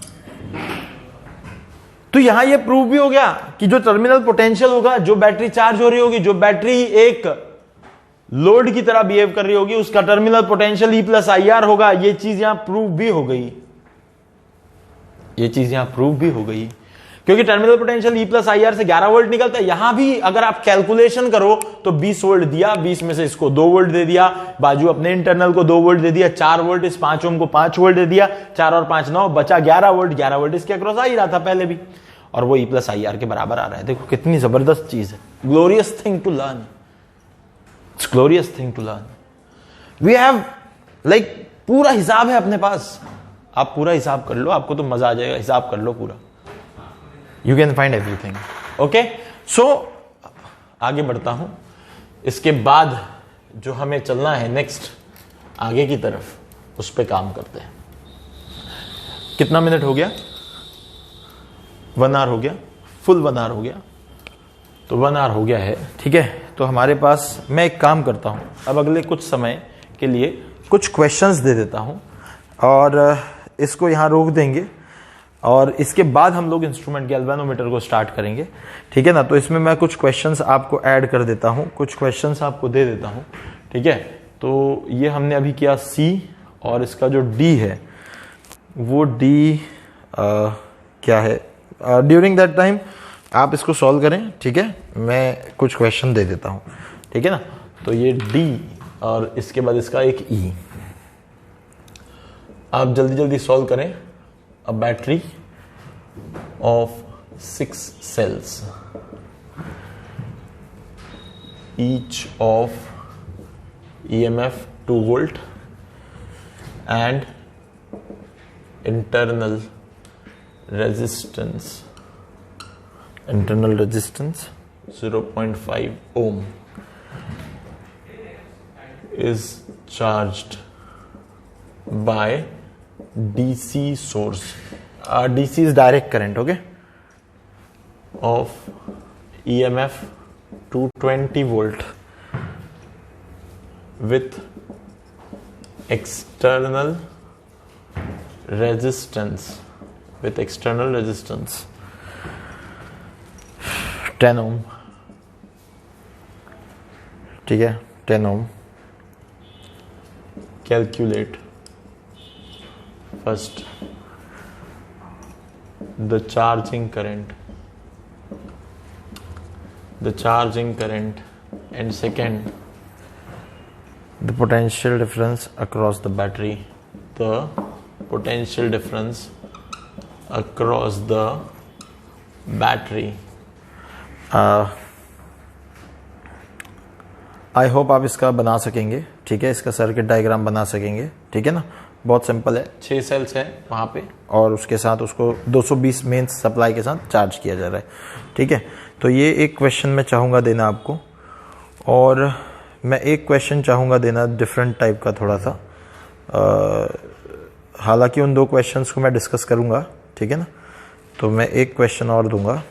तो यहां ये प्रूव भी हो गया कि जो टर्मिनल पोटेंशियल होगा, जो बैटरी चार्ज हो रही होगी, जो बैटरी एक लोड की तरह बिहेव कर रही होगी, उसका terminal potential E plus I R होगा। ये चीज यहां प्रूव भी हो गई, ये चीज यहां प्रूव भी हो गई, क्योंकि terminal potential E plus I R से 11 वोल्ट निकलता है। यहां भी अगर आप कैलकुलेशन करो तो 20 वोल्ट दिया, 20 में से इसको 2 वोल्ट दे दिया, बाजू अपने इंटरनल को 2 वोल्ट दे दिया, 4 वोल्ट, इस 5 ओम को 5 वोल्ट दे दिया, 4 और 5 9, बचा 11 वोल्ट। 11 वोल्ट इसके अक्रॉस आ ही रहा था पहले भी, और वो ई प्लस आई आर के बराबर आ रहा है। देखो कितनी जबरदस्त चीज है, glorious thing to learn, it's glorious thing to learn. We have like पूरा हिसाब है अपने पास, आप पूरा हिसाब कर लो, आपको तो मजा आ जाएगा, हिसाब कर लो पूरा, you can find everything. Okay, so आगे बढ़ता हूं। इसके बाद जो हमें चलना है नेक्स्ट आगे की तरफ, उस पर काम करते हैं। कितना मिनट हो गया, 1 आवर हो गया, फुल 1 आवर हो गया, तो 1 आवर हो गया है। ठीक है, तो हमारे पास, मैं एक काम करता हूं, अब अगले कुछ समय के लिए कुछ क्वेश्चंस दे देता हूं और इसको यहां रोक देंगे, और इसके बाद हम लोग इंस्ट्रूमेंट गैल्वेनोमीटर को स्टार्ट करेंगे। ठीक है ना, तो इसमें मैं कुछ क्वेश्चंस आपको ऐड कर देता हूं, कुछ क्वेश्चंस आपको दे देता हूं। ठीक है, तो ये हमने अभी किया C, और इसका जो D है वो D क्या है, ड्यूरिंग दैट टाइम आप इसको सॉल्व करें। ठीक है, मैं कुछ क्वेश्चन दे देता हूं। ठीक है ना, तो ये D और इसके बाद इसका एक E, आप जल्दी जल्दी सॉल्व करें। A battery of 6 cells, each of EMF 2 volt and internal resistance 0.5 ohm is charged by DC source. DC is direct current, okay, of EMF 220 volt with external resistance 10 ohm. ठीक है, 10 ohm. Calculate first the charging current, and second the potential difference across the battery. I hope आप इसका बना सकेंगे, ठीक है, इसका circuit diagram बना सकेंगे, ठीक है ना. बहुत सिंपल है, 6 सेल्स है वहाँ पे और उसके साथ उसको 220 मेन सप्लाई के साथ चार्ज किया जा रहा है, ठीक है. तो ये एक क्वेश्चन मैं चाहूँगा देना आपको, और मैं एक क्वेश्चन चाहूँगा देना डिफरेंट टाइप का थोड़ा सा. हालांकि उन 2 क्वेश्चंस को मैं डिस्कस करूँगा, ठीक है ना. तो मैं एक क्वेश्चन और दूंगा.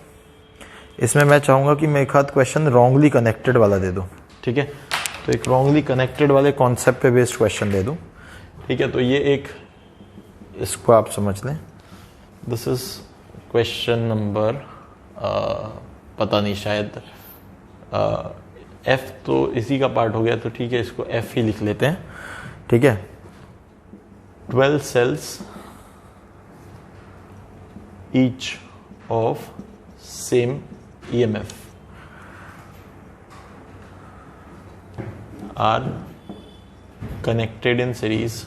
इसमें मैं चाहूँगा कि मैं एक आध क्वेश्चन रॉन्गली कनेक्टेड वाला दे दूँ, ठीक है. तो एक रॉन्गली कनेक्टेड वाले कॉन्सेप्ट पे बेस्ड क्वेश्चन दे दूँ, ठीक है. तो ये एक, इसको आप समझ लें. दिस इज क्वेश्चन नंबर पता नहीं, शायद एफ तो इसी का पार्ट हो गया, तो ठीक है, इसको एफ ही लिख लेते हैं, ठीक है. 12 cells each of same EMF are connected in series,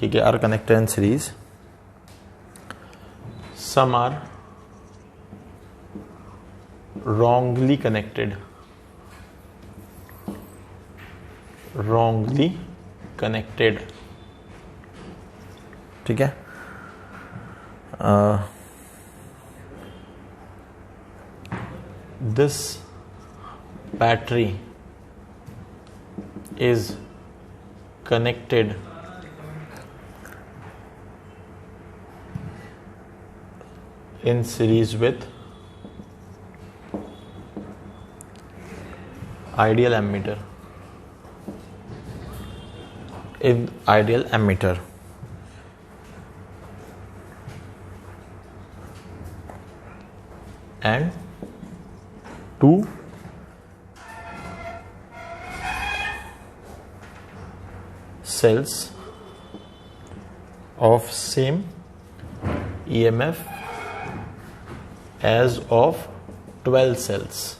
ठीक है, are connected in series. Some are wrongly connected, ठीक है. This battery is connected in series with ideal ammeter. And 2 cells of same EMF as of 12 cells.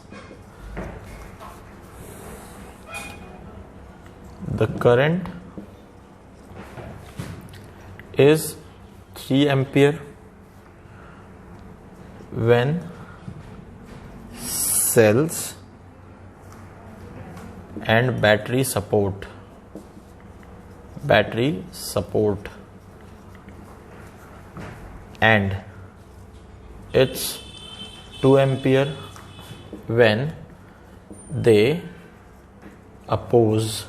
The current is 3 ampere when cells and battery support, and it's 2 ampere when they oppose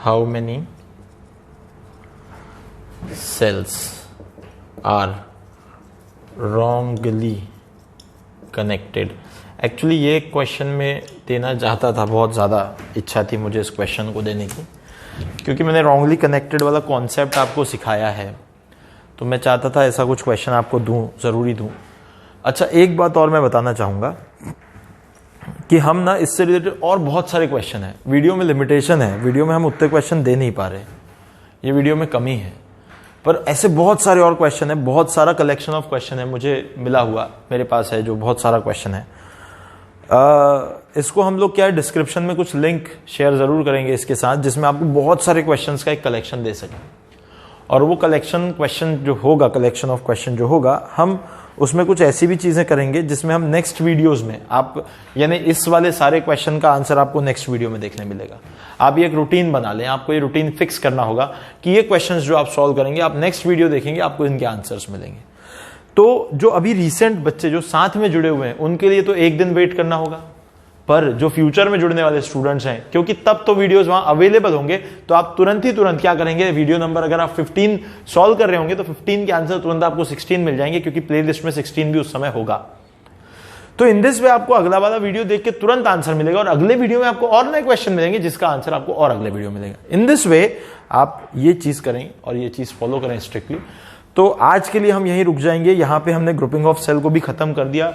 how many cells are wrongly connected. Actually ये question में देना चाहता था, बहुत ज़्यादा इच्छा थी मुझे इस क्वेश्चन को देने की, क्योंकि मैंने रॉन्गली कनेक्टेड वाला कॉन्सेप्ट आपको सिखाया है, तो मैं चाहता था ऐसा कुछ क्वेश्चन आपको दूं, ज़रूरी दूं. अच्छा, एक बात और मैं बताना चाहूँगा कि हम ना इससे रिलेटेड और बहुत सारे क्वेश्चन हैं. वीडियो में लिमिटेशन है, वीडियो में हम उतने क्वेश्चन दे नहीं पा रहे, ये वीडियो में कमी है, पर ऐसे बहुत सारे और क्वेश्चन है, बहुत सारा कलेक्शन ऑफ क्वेश्चन है मुझे मिला हुआ, मेरे पास है, जो बहुत सारा क्वेश्चन है. इसको हम लोग क्या है, डिस्क्रिप्शन में कुछ लिंक शेयर ज़रूर करेंगे इसके साथ, जिसमें आपको बहुत सारे क्वेश्चंस का एक कलेक्शन दे सकें. और वो कलेक्शन ऑफ क्वेश्चन जो होगा, हम उसमें कुछ ऐसी भी चीजें करेंगे जिसमें हम नेक्स्ट वीडियोस में आप यानी इस वाले सारे क्वेश्चन का आंसर आपको नेक्स्ट वीडियो में देखने मिलेगा। आप ये एक रूटीन बना लें, आपको ये रूटीन फिक्स करना होगा कि ये क्वेश्चंस जो आप सॉल्व करेंगे आप नेक्स्ट वीडियो देखेंगे आपको इनके आंसर्स मिलेंगे। तो जो अभी रिसेंट बच्चे जो साथ में जुड़े हुए हैं उनके लिए तो एक दिन वेट करना होगा, पर जो फ्यूचर में जुड़ने वाले स्टूडेंट्स हैं, क्योंकि तब तो वीडियोस वहां अवेलेबल होंगे, तो आप तुरंत क्या करेंगे, वीडियो नंबर अगर आप 15 सॉल्व कर रहे होंगे तो 15 के आंसर तुरंत आपको 16 मिल जाएंगे, क्योंकि प्लेलिस्ट में 16 भी उस समय होगा। तो इन दिस वे आपको अगला वाला वीडियो देख के तुरंत आंसर मिलेगा और अगले वीडियो में आपको और नए क्वेश्चन मिलेंगे जिसका आंसर आपको और अगले वीडियो मिलेगा। इन दिस वे आप ये चीज करें और ये चीज फॉलो करें स्ट्रिक्टली। तो आज के लिए हम यहीं रुक जाएंगे, यहां पे हमने ग्रुपिंग ऑफ सेल को भी खत्म कर दिया।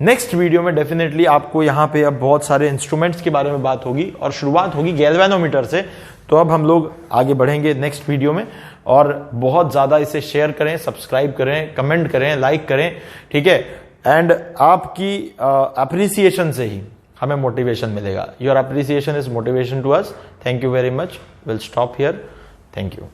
नेक्स्ट वीडियो में डेफिनेटली आपको यहां पे अब बहुत सारे इंस्ट्रूमेंट्स के बारे में बात होगी और शुरुआत होगी गैल्वेनोमीटर से। तो अब हम लोग आगे बढ़ेंगे नेक्स्ट वीडियो में, और बहुत ज्यादा इसे शेयर करें, सब्सक्राइब करें, कमेंट करें, लाइक करें, ठीक है। एंड आपकी अप्रिसिएशन से ही हमें मोटिवेशन मिलेगा। Your appreciation is motivation to us. Thank you very much. Will stop here. Thank you.